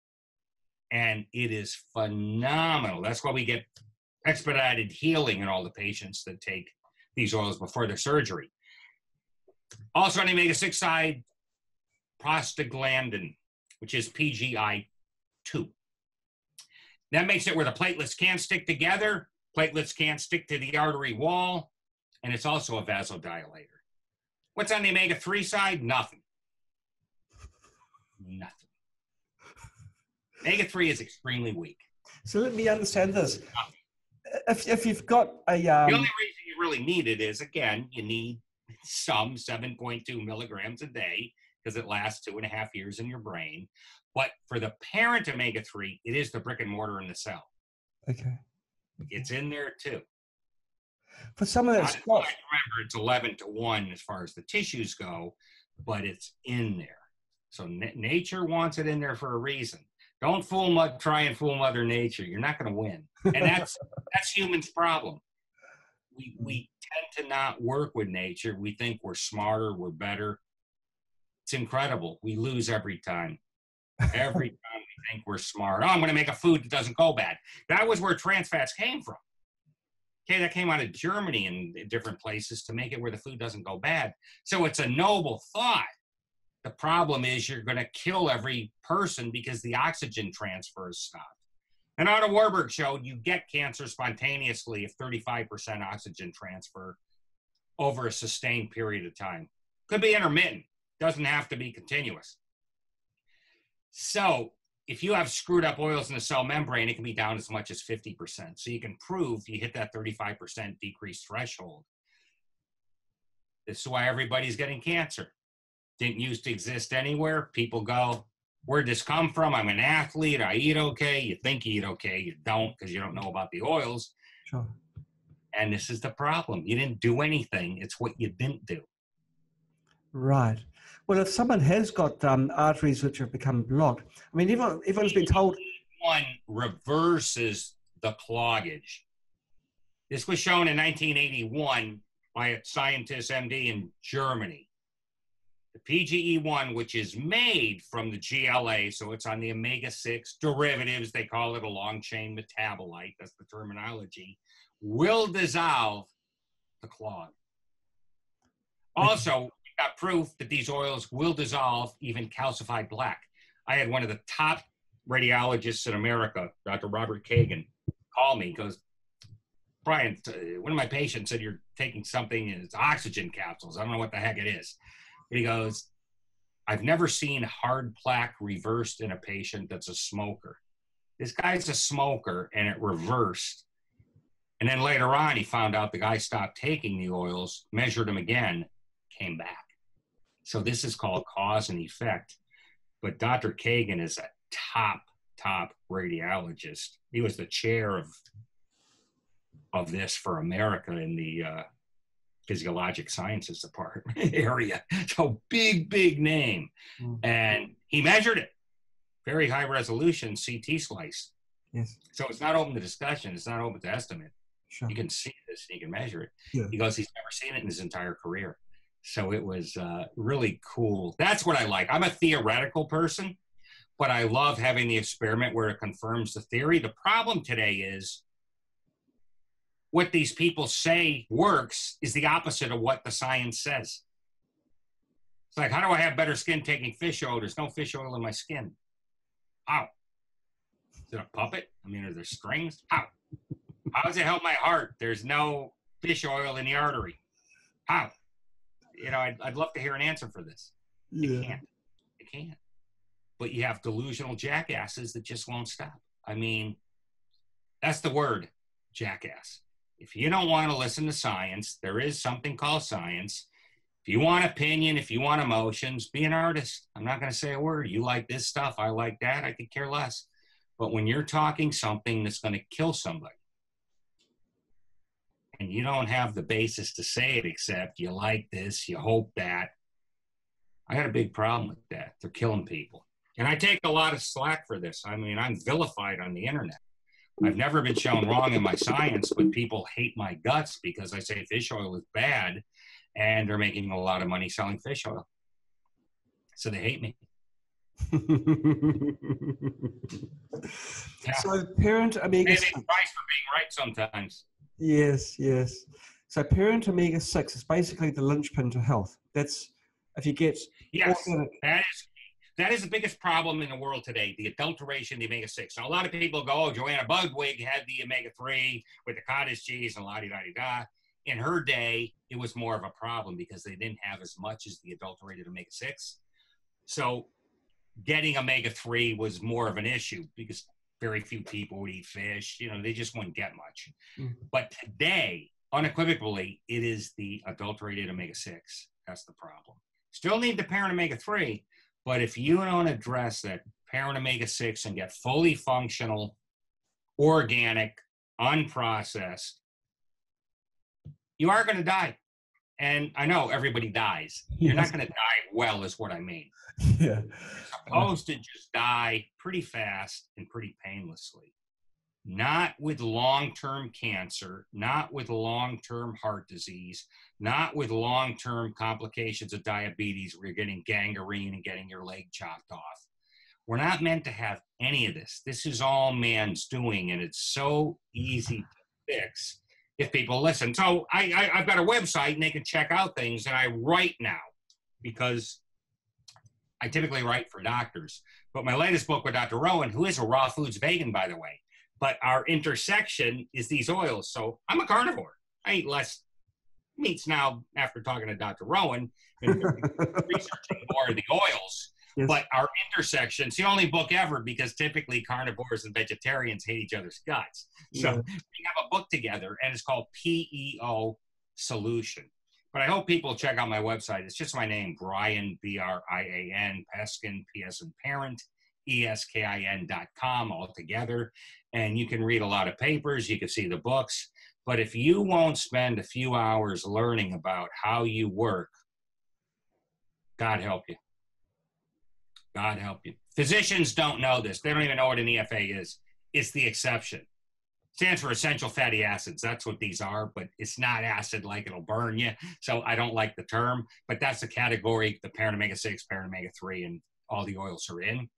And it is phenomenal. That's why we get expedited healing in all the patients that take these oils before their surgery. Also on the omega-6 side, prostaglandin, which is PGI2. That makes it where the platelets can't stick together, platelets can't stick to the artery wall, and it's also a vasodilator. What's on the omega-3 side? Nothing. Nothing. Omega-3 is extremely weak. So let me understand this. If you've got a... The only reason you really need it is, again, you need some 7.2 milligrams a day because it lasts 2.5 years in your brain. But for the parent omega-3, it is the brick and mortar in the cell. Okay. It's in there too. For someone that's got... Remember, it's 11-to-1 as far as the tissues go, but it's in there. So nature wants it in there for a reason. Don't try and fool Mother Nature. You're not going to win. And that's humans' problem. We tend to not work with nature. We think we're smarter, we're better. It's incredible. We lose every time. Every time we think we're smart. Oh, I'm going to make a food that doesn't go bad. That was where trans fats came from. Okay, that came out of Germany and different places to make it where the food doesn't go bad. So it's a noble thought. The problem is you're going to kill every person because the oxygen transfer is stopped. And Otto Warburg showed you get cancer spontaneously if 35% oxygen transfer over a sustained period of time. Could be intermittent. Doesn't have to be continuous. So if you have screwed up oils in the cell membrane, it can be down as much as 50%. So you can prove you hit that 35% decreased threshold. This is why everybody's getting cancer. Didn't used to exist anywhere. People go, where'd this come from? I'm an athlete. I eat okay. You think you eat okay. You don't because you don't know about the oils. Sure. And this is the problem. You didn't do anything. It's what you didn't do. Right. Well, if someone has got arteries which have become blocked, I mean, everyone's been told... One reverses the cloggage. This was shown in 1981 by a scientist, MD, in Germany. The PGE1, which is made from the GLA, so it's on the omega-6 derivatives, they call it a long-chain metabolite, that's the terminology, will dissolve the clog. Also, we got proof that these oils will dissolve even calcified plaque. I had one of the top radiologists in America, Dr. Robert Kagan, call me, he goes, Brian, one of my patients said you're taking something, and it's oxygen capsules. I don't know what the heck it is. But he goes, I've never seen hard plaque reversed in a patient that's a smoker. This guy's a smoker, and it reversed. And then later on, he found out the guy stopped taking the oils, measured him again, came back. So this is called cause and effect. But Dr. Kagan is a top radiologist. He was the chair of this for America in the physiologic sciences department area. So big name. And he measured it. Very high resolution CT slice. Yes. So it's not open to discussion. It's not open to estimate. Sure. You can see this and you can measure it. Yeah. He goes, he's never seen it in his entire career. So it was really cool. That's what I like. I'm a theoretical person, but I love having the experiment where it confirms the theory. The problem today is what these people say works is the opposite of what the science says. It's like, how do I have better skin taking fish oil? There's no fish oil in my skin. How? Is it a puppet? I mean, are there strings? How? How does it help my heart? There's no fish oil in the artery. How? You know, I'd love to hear an answer for this. Yeah. It can't. But you have delusional jackasses that just won't stop. I mean, That's the word, jackass. If you don't want to listen to science, there is something called science. If you want opinion, if you want emotions, be an artist. I'm not going to say a word. You like this stuff, I like that, I could care less. But when you're talking something that's going to kill somebody, and you don't have the basis to say it except you like this, you hope that, I got a big problem with that. They're killing people. And I take a lot of slack for this. I mean, I'm vilified on the internet. I've never been shown wrong in my science, but people hate my guts because I say fish oil is bad, and they're making a lot of money selling fish oil. So they hate me. Yeah. So parent omega-6. Pay the price for being right sometimes. Yes, yes. So parent omega-6 is basically the linchpin to health. That's if you get yes, that is the biggest problem in the world today, the adulteration of the omega-6. Now, a lot of people go, oh, Joanna Budwig had the omega-3 with the cottage cheese and la-di-da-di-da. In her day, it was more of a problem because they didn't have as much as the adulterated omega-6. So getting omega-3 was more of an issue because very few people would eat fish. You know, they just wouldn't get much. But today, unequivocally, it is the adulterated omega-6. That's the problem. Still need the parent omega-3, but if you don't address that parent omega-6 and get fully functional, organic, unprocessed, you are going to die. And I know everybody dies. You're not going to die well is what I mean. Yeah. You're supposed to just die pretty fast and pretty painlessly. Not with long-term cancer, not with long-term heart disease, not with long-term complications of diabetes where you're getting gangrene and getting your leg chopped off. We're not meant to have any of this. This is all man's doing, and it's so easy to fix if people listen. So I've got a website, and they can check out things, and I write now because I typically write for doctors. But my latest book with Dr. Rowan, who is a raw foods vegan, by the way, but our intersection is these oils. So I'm a carnivore. I eat less meats now after talking to Dr. Rowan and researching more of the oils. Yes. But our intersection's the only book ever because typically carnivores and vegetarians hate each other's guts. So we have a book together, and it's called PEO Solution. But I hope people check out my website. It's just my name, Brian, B-R-I-A-N, Peskin, P-S and parent, ESKIN.com all together. And you can read a lot of papers. You can see the books. But if you won't spend a few hours learning about how you work, God help you. God help you. Physicians don't know this. They don't even know what an EFA is. It's the exception. It stands for essential fatty acids. That's what these are, but it's not acid like it'll burn you. So I don't like the term, but that's the category the parent omega-6, parent omega-3, and all the oils are in.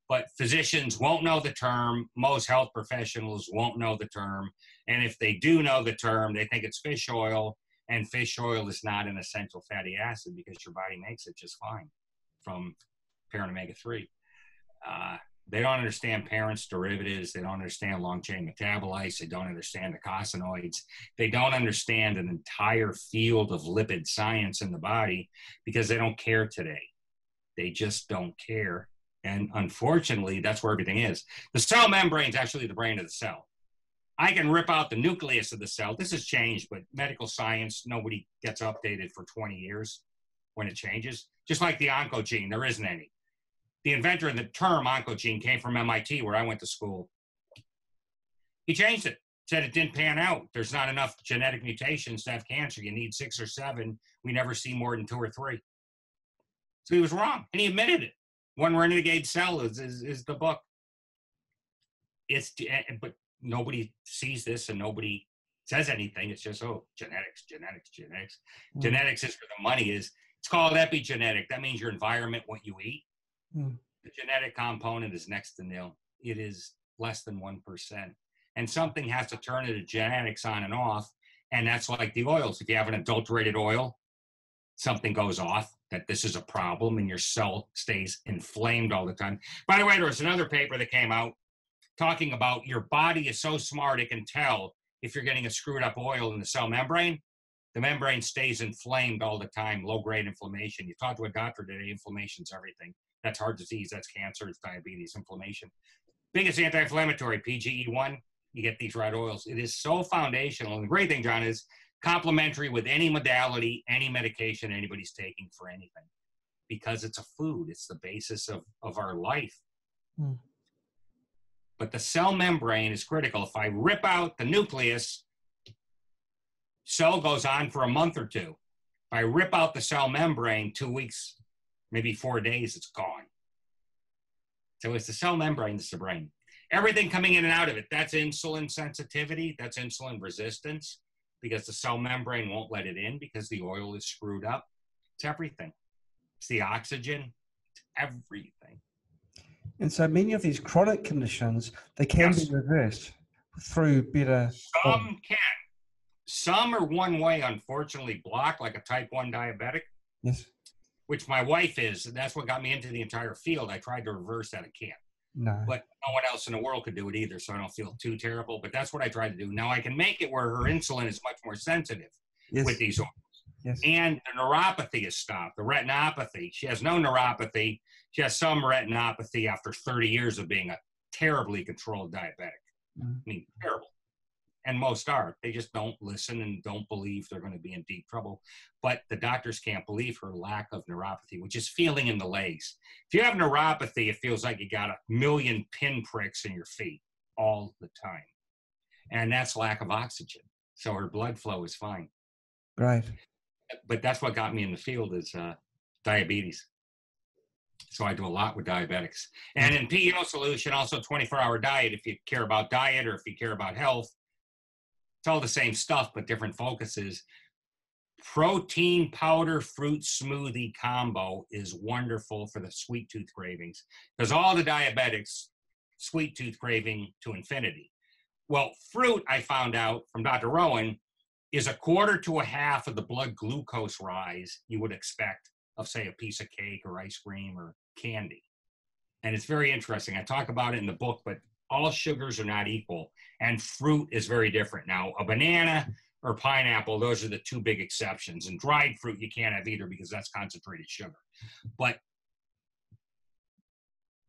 But physicians won't know the term. Most health professionals won't know the term. And if they do know the term, they think it's fish oil, and fish oil is not an essential fatty acid because your body makes it just fine from parent omega-3. They don't understand parents' derivatives. They don't understand long-chain metabolites. They don't understand the eicosanoids. They don't understand an entire field of lipid science in the body because they don't care today. They just don't care. And unfortunately, that's where everything is. The cell membrane is actually the brain of the cell. I can rip out the nucleus of the cell. This has changed, but medical science, nobody gets updated for 20 years when it changes. Just like the oncogene, there isn't any. The inventor of the term oncogene came from MIT, where I went to school. He changed it, said it didn't pan out. There's not enough genetic mutations to have cancer. You need 6 or 7. We never see more than 2 or 3. So he was wrong, and he admitted it. One renegade cell is the book. But nobody sees this, and nobody says anything. It's just, oh, genetics. Genetics is where the money is. It's called epigenetic. That means your environment, what you eat. The genetic component is next to nil. It is less than 1%. And something has to turn the genetics on and off. And that's like the oils. If you have an adulterated oil, something goes off, that this is a problem, and your cell stays inflamed all the time. By the way, there was another paper that came out talking about your body is so smart it can tell if you're getting a screwed up oil in the cell membrane. The membrane stays inflamed all the time, low-grade inflammation. You talk to a doctor today, inflammation's everything. That's heart disease, that's cancer, it's diabetes, inflammation. Biggest anti-inflammatory, PGE1. you get these red oils. It is so foundational. And the great thing, John, is complementary with any modality, any medication anybody's taking for anything, because it's a food. It's the basis of our life. Mm. But the cell membrane is critical. If I rip out the nucleus, cell goes on for a month or two. If I rip out the cell membrane, 2 weeks, maybe 4 days, it's gone. So it's the cell membrane, it's the brain. Everything coming in and out of it, that's insulin sensitivity, that's insulin resistance, because the cell membrane won't let it in because the oil is screwed up. It's everything. It's the oxygen, it's everything. And so many of these chronic conditions, they can be reversed through better... Some can. Some are one way, unfortunately, blocked, like a type 1 diabetic. Yes. Which my wife is, and that's what got me into the entire field. I tried to reverse that. I can't. No. But no one else in the world could do it either, so I don't feel too terrible. But that's what I tried to do. Now I can make it where her insulin is much more sensitive with these oils. Yes. And the neuropathy is stopped, the retinopathy. She has no neuropathy. She has some retinopathy after 30 years of being a terribly controlled diabetic. Mm-hmm. I mean, terrible. And most are. They just don't listen and don't believe they're going to be in deep trouble. But the doctors can't believe her lack of neuropathy, which is feeling in the legs. If you have neuropathy, it feels like you got 1 million pinpricks in your feet all the time. And that's lack of oxygen. So her blood flow is fine. Right. But that's what got me in the field is diabetes. So I do a lot with diabetics. And in PEO solution, also 24-hour diet, if you care about diet or if you care about health. It's all the same stuff, but different focuses. Protein powder fruit smoothie combo is wonderful for the sweet tooth cravings, because all the diabetics, sweet tooth craving to infinity. Well, fruit, I found out from Dr. Rowan, is 1/4 to 1/2 of the blood glucose rise you would expect of, say, a piece of cake or ice cream or candy. And it's very interesting. I talk about it in the book, but all sugars are not equal, and fruit is very different. Now, a banana or pineapple, those are the two big exceptions. And dried fruit you can't have either because that's concentrated sugar. But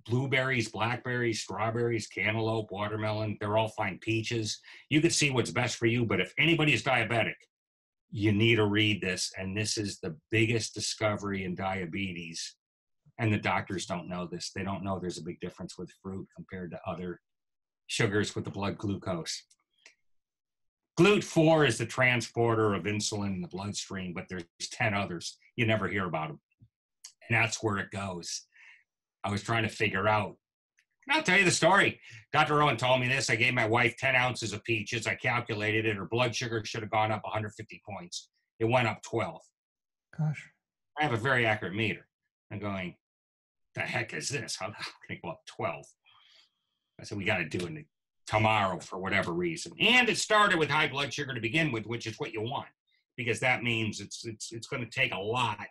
blueberries, blackberries, strawberries, cantaloupe, watermelon, they're all fine. Peaches. You can see what's best for you, but if anybody is diabetic, you need to read this. And this is the biggest discovery in diabetes. And the doctors don't know this. They don't know there's a big difference with fruit compared to other sugars with the blood glucose. GLUT4 is the transporter of insulin in the bloodstream, but there's 10 others. You never hear about them. And that's where it goes. I was trying to figure out. And I'll tell you the story. Dr. Rowan told me this. I gave my wife 10 ounces of peaches. I calculated it. Her blood sugar should have gone up 150 points. It went up 12. Gosh. I have a very accurate meter. I'm going, the heck is this? How can it go up 12? I said, we got to do it tomorrow for whatever reason. And it started with high blood sugar to begin with, which is what you want, because that means it's going to take a lot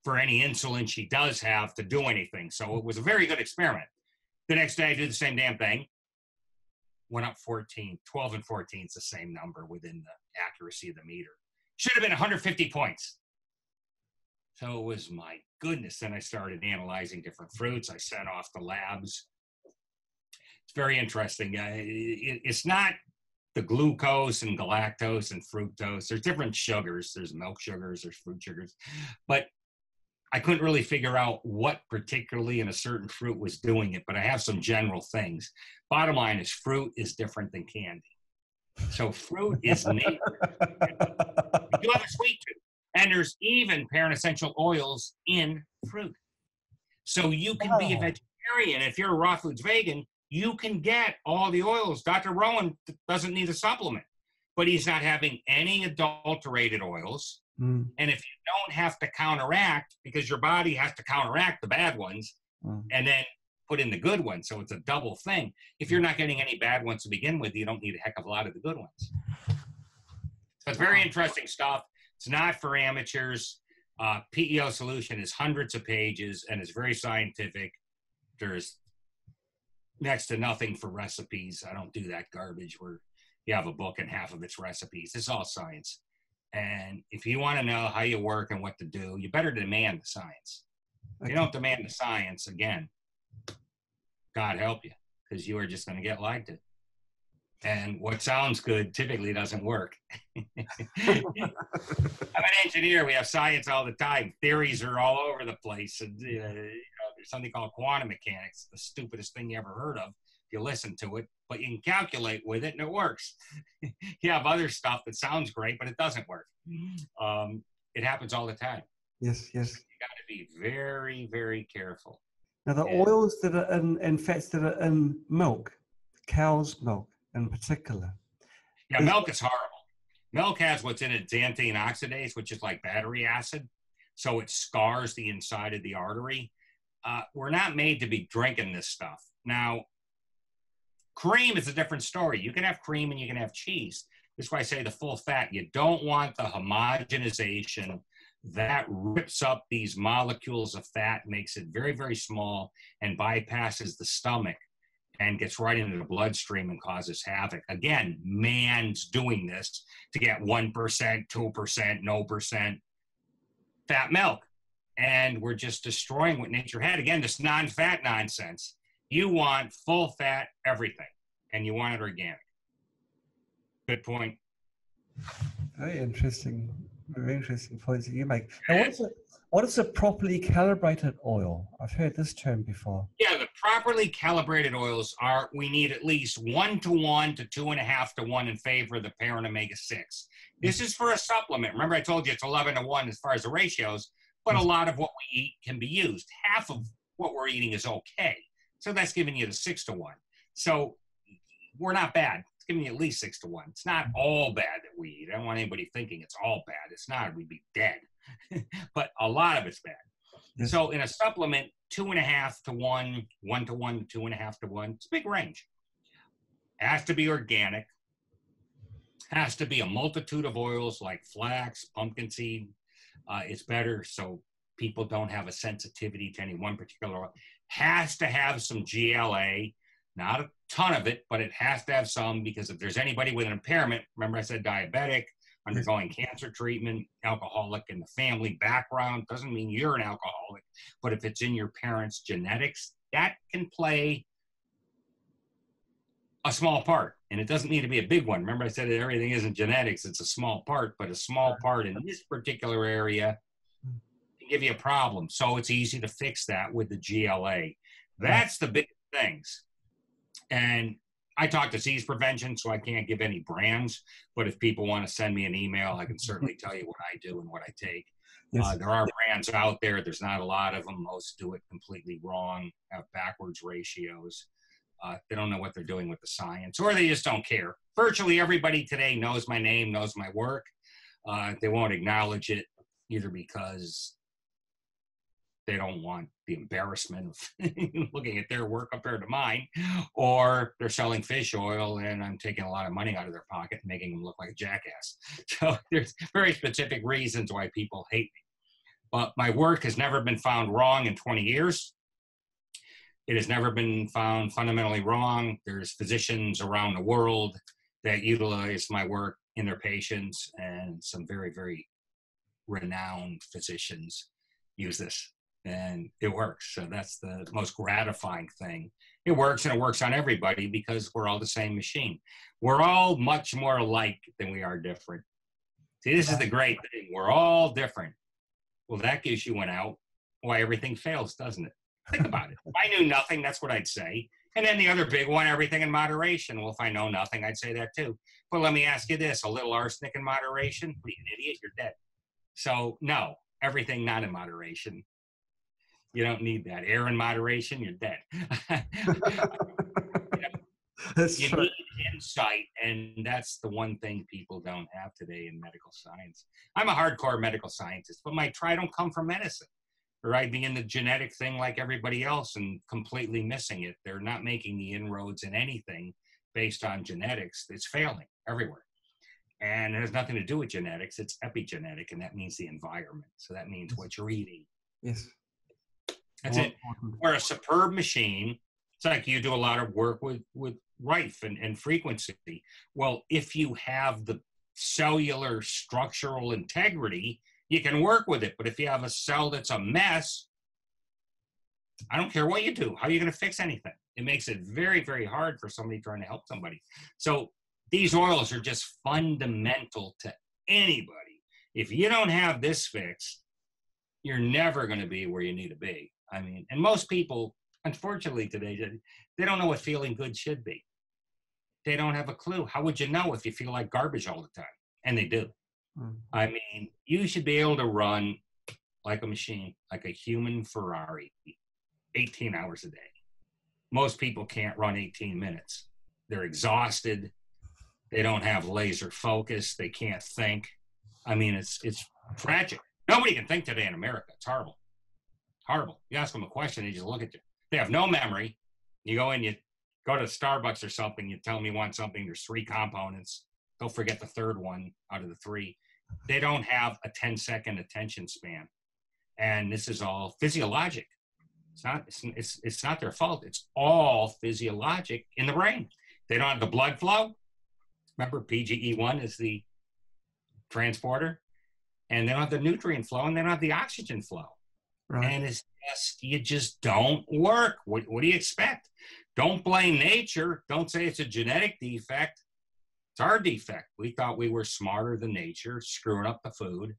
for any insulin she does have to do anything. So it was a very good experiment. The next day I did the same damn thing. Went up 14. 12 and 14 is the same number within the accuracy of the meter. Should have been 150 points. So it was, my goodness. Then I started analyzing different fruits. I sent off the labs. It's very interesting. It's not the glucose and galactose and fructose. There's different sugars. There's milk sugars, there's fruit sugars. But I couldn't really figure out what particularly in a certain fruit was doing it, but I have some general things. Bottom line is fruit is different than candy. So fruit is nature. You have a sweet tooth. And there's even parent essential oils in fruit. So you can be a vegetarian. If you're a raw foods vegan, you can get all the oils. Dr. Rowan doesn't need a supplement, but he's not having any adulterated oils. Mm. And if you don't have to counteract, because your body has to counteract the bad ones and then put in the good ones. So it's a double thing. If you're not getting any bad ones to begin with, you don't need a heck of a lot of the good ones. So it's very interesting stuff. It's not for amateurs. PEO solution is hundreds of pages and it's very scientific. There's next to nothing for recipes. I don't do that garbage where you have a book and half of it's recipes. It's all science. And if you want to know how you work and what to do, you better demand the science. If you don't demand the science, again, God help you, because you are just going to get lied to. And what sounds good typically doesn't work. I'm an engineer. We have science all the time. Theories are all over the place. And there's something called quantum mechanics, the stupidest thing you ever heard of if you listen to it. But you can calculate with it, and it works. You have other stuff that sounds great, but it doesn't work. It happens all the time. Yes, yes. So you got to be very, very careful. Now, the oils that are in, and fats that are in milk, cow's milk in particular. Yeah, milk is horrible. Milk has what's in it, xanthine oxidase, which is like battery acid. So it scars the inside of the artery. We're not made to be drinking this stuff. Now, cream is a different story. You can have cream and you can have cheese. That's why I say the full fat. You don't want the homogenization that rips up these molecules of fat, makes it very, very small, and bypasses the stomach and gets right into the bloodstream and causes havoc. Again, man's doing this to get 1%, 2%, no percent fat milk. And we're just destroying what nature had. Again, this non-fat nonsense. You want full fat everything, and you want it organic. Good point. Very interesting points that you make. Now, what is a properly calibrated oil? I've heard this term before. Yeah, the properly calibrated oils are, we need at least 1 to 1 to 2.5 to 1 in favor of the parent omega-6. This is for a supplement. Remember I told you it's 11 to 1 as far as the ratios, but a lot of what we eat can be used. Half of what we're eating is okay. So that's giving you the 6 to 1. So we're not bad. It's giving you at least 6 to 1. It's not all bad that we eat. I don't want anybody thinking it's all bad. It's not. We'd be dead. But a lot of it's bad. Yes. So in a supplement, 2.5 to 1, 1 to 1, 2.5 to 1, it's a big range. Has to be organic. Has to be a multitude of oils like flax, pumpkin seed. It's better so people don't have a sensitivity to any one particular oil. Has to have some GLA, not a ton of it, but it has to have some, because if there's anybody with an impairment, remember I said diabetic, undergoing cancer treatment, alcoholic in the family background, doesn't mean you're an alcoholic, but if it's in your parents' genetics, that can play a small part. And it doesn't need to be a big one. Remember I said that everything isn't genetics, it's a small part, but a small part in this particular area can give you a problem. So it's easy to fix that with the GLA. That's the big things. And I talk disease prevention, so I can't give any brands, but if people want to send me an email, I can certainly tell you what I do and what I take. Yes. There are brands out there. There's not a lot of them. Most do it completely wrong, have backwards ratios. They don't know what they're doing with the science, or they just don't care. Virtually everybody today knows my name, knows my work. They won't acknowledge it either because they don't want the embarrassment of looking at their work compared to mine, or they're selling fish oil and I'm taking a lot of money out of their pocket and making them look like a jackass. So there's very specific reasons why people hate me. But my work has never been found wrong in 20 years. It has never been found fundamentally wrong. There's physicians around the world that utilize my work in their patients, and some very, very renowned physicians use this. And it works. So that's the most gratifying thing. It works, and it works on everybody because we're all the same machine. We're all much more alike than we are different. See, this is the great thing. We're all different. Well, that gives you an out why everything fails, doesn't it? Think about it. If I knew nothing, that's what I'd say. And then the other big one, everything in moderation. Well, if I know nothing, I'd say that too. But let me ask you this, a little arsenic in moderation? What are you, an idiot? You're dead. So no, everything not in moderation. You don't need that. Air in moderation, you're dead. You need insight, and that's the one thing people don't have today in medical science. I'm a hardcore medical scientist, but my try don't come from medicine. Or I'd be in the genetic thing like everybody else and completely missing it. They're not making the inroads in anything based on genetics. It's failing everywhere. And it has nothing to do with genetics. It's epigenetic, and that means the environment. So that means what you're eating. Yes. That's it. We're a superb machine. It's like you do a lot of work with Rife and frequency. Well, if you have the cellular structural integrity, you can work with it. But if you have a cell that's a mess, I don't care what you do. How are you going to fix anything? It makes it very, very hard for somebody trying to help somebody. So these oils are just fundamental to anybody. If you don't have this fixed, you're never going to be where you need to be. I mean, and most people, unfortunately today, they don't know what feeling good should be. They don't have a clue. How would you know if you feel like garbage all the time? And they do. I mean, you should be able to run like a machine, like a human Ferrari, 18 hours a day. Most people can't run 18 minutes. They're exhausted. They don't have laser focus. They can't think. I mean, it's tragic. Nobody can think today in America. It's horrible. Horrible. You ask them a question, they just look at you. They have no memory. You go in, you go to Starbucks or something, you tell them you want something, there's 3 components. They'll forget the third one out of the 3. They don't have a 10-second attention span. And this is all physiologic. It's not their fault. It's all physiologic in the brain. They don't have the blood flow. Remember, PGE1 is the transporter. And they don't have the nutrient flow, and they don't have the oxygen flow. Right. And it's just, you just don't work. What do you expect? Don't blame nature. Don't say it's a genetic defect. It's our defect. We thought we were smarter than nature, screwing up the food.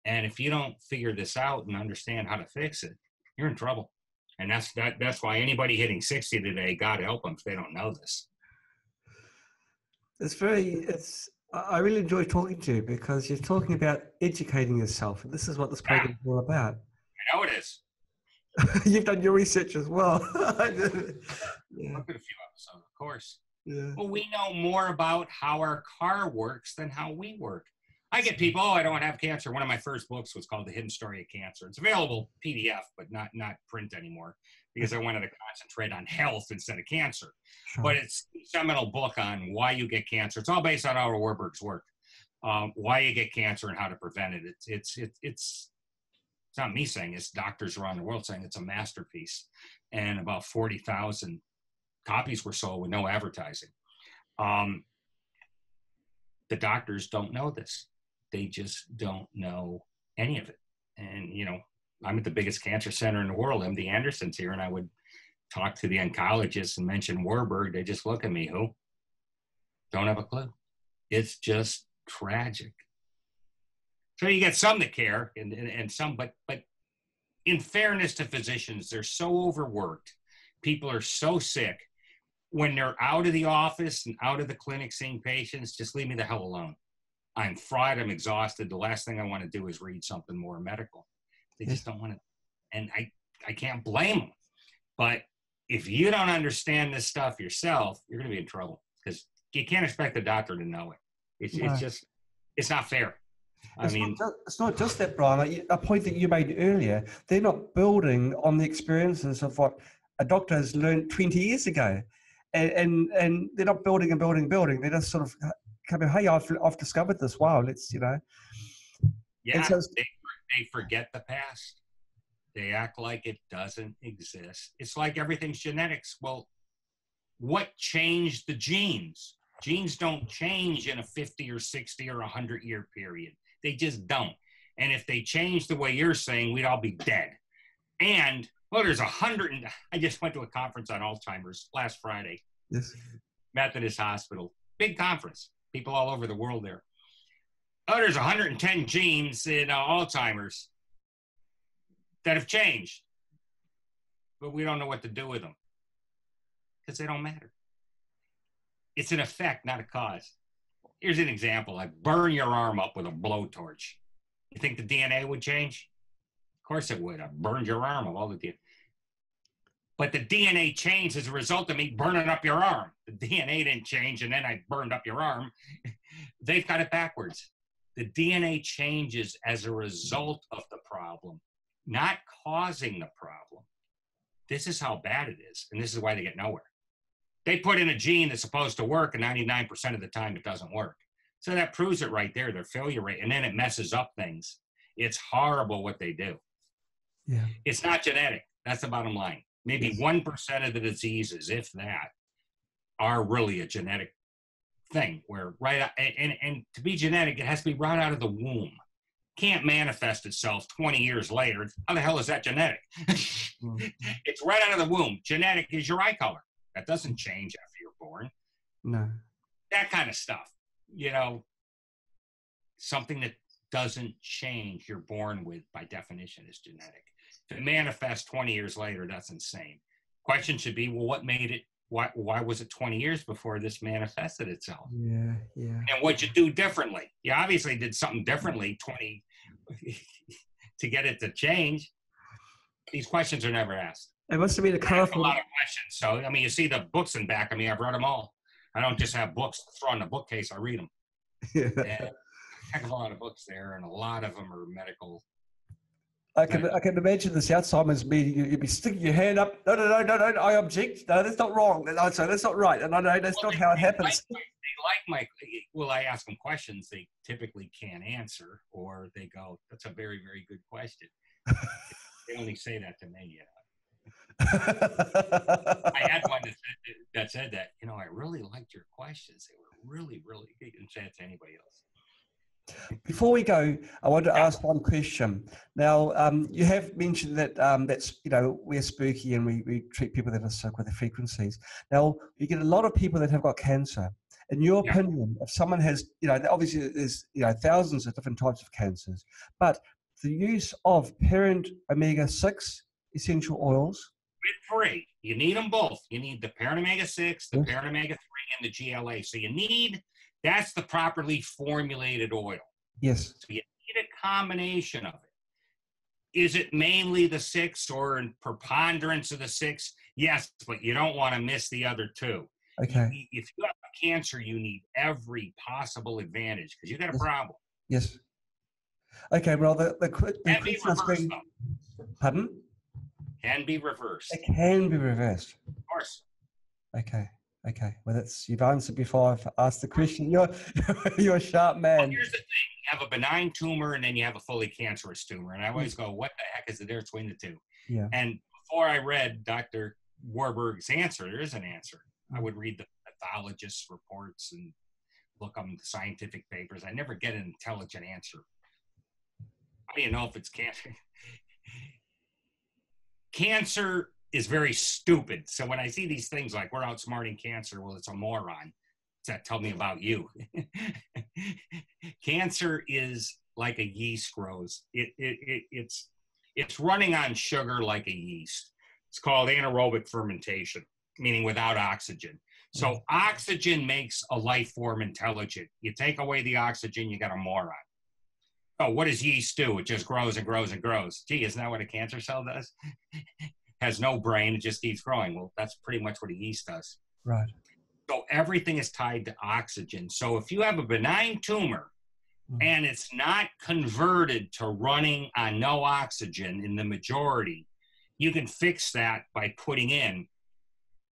And if you don't figure this out and understand how to fix it, you're in trouble. And that's why anybody hitting 60 today, God help them if they don't know this. I really enjoy talking to you because you're talking about educating yourself. And this is what this program is all about. I know it is. You've done your research as well. Yeah. Look at a few episodes, of course. Yeah. Well, we know more about how our car works than how we work. I get people, I don't have cancer. One of my first books was called The Hidden Story of Cancer. It's available PDF, but not print anymore because I wanted to concentrate on health instead of cancer. Sure. But it's a seminal book on why you get cancer. It's all based on Otto Warburg's work, why you get cancer and how to prevent it. It's not me saying it. It's doctors around the world saying it's a masterpiece. And about 40,000 copies were sold with no advertising. The doctors don't know this. They just don't know any of it. And, I'm at the biggest cancer center in the world, MD Anderson's here, and I would talk to the oncologists and mention Warburg. They just look at me, who? Don't have a clue. It's just tragic. So you get some that care and some, but in fairness to physicians, they're so overworked. People are so sick. When they're out of the office and out of the clinic seeing patients, just leave me the hell alone. I'm fried. I'm exhausted. The last thing I want to do is read something more medical. They just don't want to. And I can't blame them. But if you don't understand this stuff yourself, you're going to be in trouble because you can't expect the doctor to know it. It's not fair. It's not just that, Brian. A point that you made earlier, they're not building on the experiences of what a doctor has learned 20 years ago. And they're not building and building. They're just sort of coming, hey, I've discovered this. Wow, let's, Yeah, so they forget the past. They act like it doesn't exist. It's like everything's genetics. Well, what changed the genes? Genes don't change in a 50 or 60 or 100-year period. They just don't. And if they change the way you're saying, we'd all be dead. And there's 100. I just went to a conference on Alzheimer's last Friday. Yes. Methodist Hospital. Big conference. People all over the world there. There's 110 genes in Alzheimer's that have changed. But we don't know what to do with them. Because they don't matter. It's an effect, not a cause. Here's an example. I burn your arm up with a blowtorch. You think the DNA would change? Of course it would. I burned your arm of all the DNA. But the DNA changed as a result of me burning up your arm. The DNA didn't change and then I burned up your arm. They've got it backwards. The DNA changes as a result of the problem, not causing the problem. This is how bad it is, and this is why they get nowhere. They put in a gene that's supposed to work, and 99% of the time it doesn't work. So that proves it right there, their failure rate, and then it messes up things. It's horrible what they do. Yeah. It's not genetic. That's the bottom line. Maybe 1% of the diseases, if that, are really a genetic thing. Where and to be genetic, it has to be right out of the womb. can't manifest itself 20 years later. How the hell is that genetic? It's right out of the womb. Genetic is your eye color. That doesn't change after you're born. No. That kind of stuff. You know, something that doesn't change, you're born with, by definition, is genetic. If it manifests 20 years later, that's insane. Question should be, well, what made it? Why was it 20 years before this manifested itself? Yeah. And what'd you do differently? You obviously did something differently 20 to get it to change. These questions are never asked. It must have been a colorful. A lot of questions. So, I mean, you see the books in back of me. I've read them all. I don't just have books thrown in the bookcase. I read them. Yeah. And I have a lot of books there, and a lot of them are medical. I can imagine this Alzheimer's meeting. You'd be sticking your hand up. No, I object. No, that's not wrong. No, sorry, that's not right. And no, that's not how it happens. Well, I ask them questions they typically can't answer, or they go, "That's a very, very good question." They only say that to me, I had one that said that, you know, I really liked your questions. They were really, really good. You can say it to anybody else. Before we go, I want to ask one question. Now, you have mentioned that that's, you know, we're spooky and we treat people that are sick with the frequencies. Now, you get a lot of people that have got cancer. In your opinion, if someone has, you know, obviously there's, you know, thousands of different types of cancers, but the use of parent omega-6 essential oils. With 3, you need them both. You need the parent omega-6, the parent omega-3, and the GLA. So you need, that's the properly formulated oil. Yes. So you need a combination of it. Is it mainly the 6 or in preponderance of the 6? Yes, but you don't want to miss the other 2. Okay. If you have cancer, you need every possible advantage because you got a problem. Yes. Okay, well, the can be reversed, pardon? Can be reversed. It can be reversed. Of course. Okay. Well, you've answered before I've asked the question. You're a sharp man. Well, here's the thing. You have a benign tumor and then you have a fully cancerous tumor. And I always go, what the heck is the difference between the two? Yeah. And before I read Dr. Warburg's answer, there is an answer. I would read the pathologist's reports and look up the scientific papers. I never get an intelligent answer. How do you know if it's cancer? Cancer is very stupid. So when I see these things like we're outsmarting cancer, well, it's a moron. Does that tell me about you? Cancer is like a yeast grows. It's running on sugar like a yeast. It's called anaerobic fermentation, meaning without oxygen. So oxygen makes a life form intelligent. You take away the oxygen, you got a moron. Oh, what does yeast do? It just grows and grows and grows. Gee, isn't that what a cancer cell does? Has no brain, it just keeps growing. Well, that's pretty much what a yeast does. Right. So everything is tied to oxygen. So if you have a benign tumor and it's not converted to running on no oxygen in the majority, you can fix that by putting in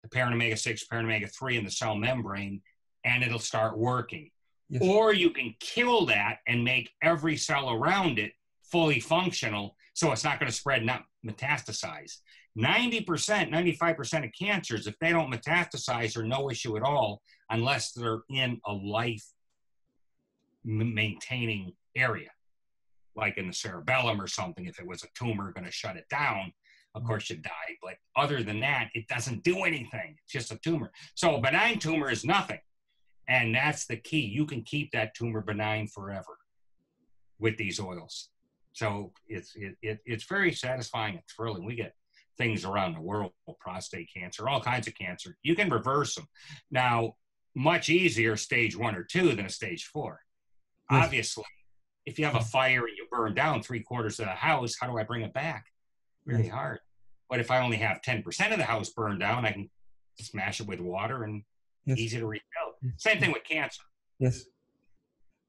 the parent omega-6, parent omega-3 in the cell membrane, and it'll start working. Yes. Or you can kill that and make every cell around it fully functional so it's not going to spread, not metastasize. 90%, 95% of cancers, if they don't metastasize, are no issue at all unless they're in a life-maintaining area, like in the cerebellum or something. If it was a tumor going to shut it down, of course you die. But other than that, it doesn't do anything. It's just a tumor. So a benign tumor is nothing. And that's the key. You can keep that tumor benign forever with these oils. So it's very satisfying and thrilling. We get things around the world, prostate cancer, all kinds of cancer. You can reverse them. Now, much easier stage 1 or 2 than a stage 4. Yes. Obviously, if you have a fire and you burn down 3/4 of the house, how do I bring it back? Really hard. But if I only have 10% of the house burned down, I can smash it with water and easy to rebuild. Same thing with cancer. Yes.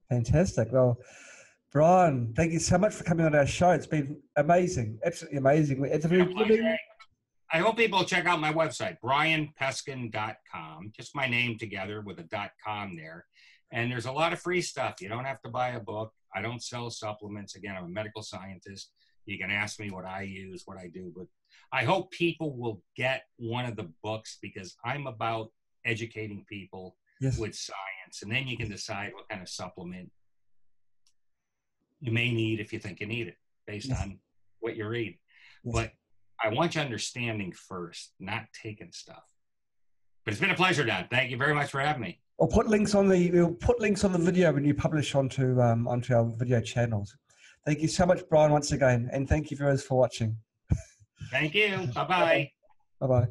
Fantastic. Well, Brian, thank you so much for coming on our show. It's been amazing, absolutely amazing. It's a very I hope people check out my website, brianpeskin.com, just my name together with a .com there. And there's a lot of free stuff. You don't have to buy a book. I don't sell supplements. Again, I'm a medical scientist. You can ask me what I use, what I do. But I hope people will get one of the books because I'm about educating people with science. And then you can decide what kind of supplement you may need if you think you need it based Yes. on what you read. Yes. But I want you understanding first, not taking stuff. But it's been a pleasure, Don. Thank you very much for having me. We'll put links on the video when you publish onto our video channels. Thank you so much, Brian, once again, and thank you viewers for watching. Thank you. Bye-bye. Bye-bye.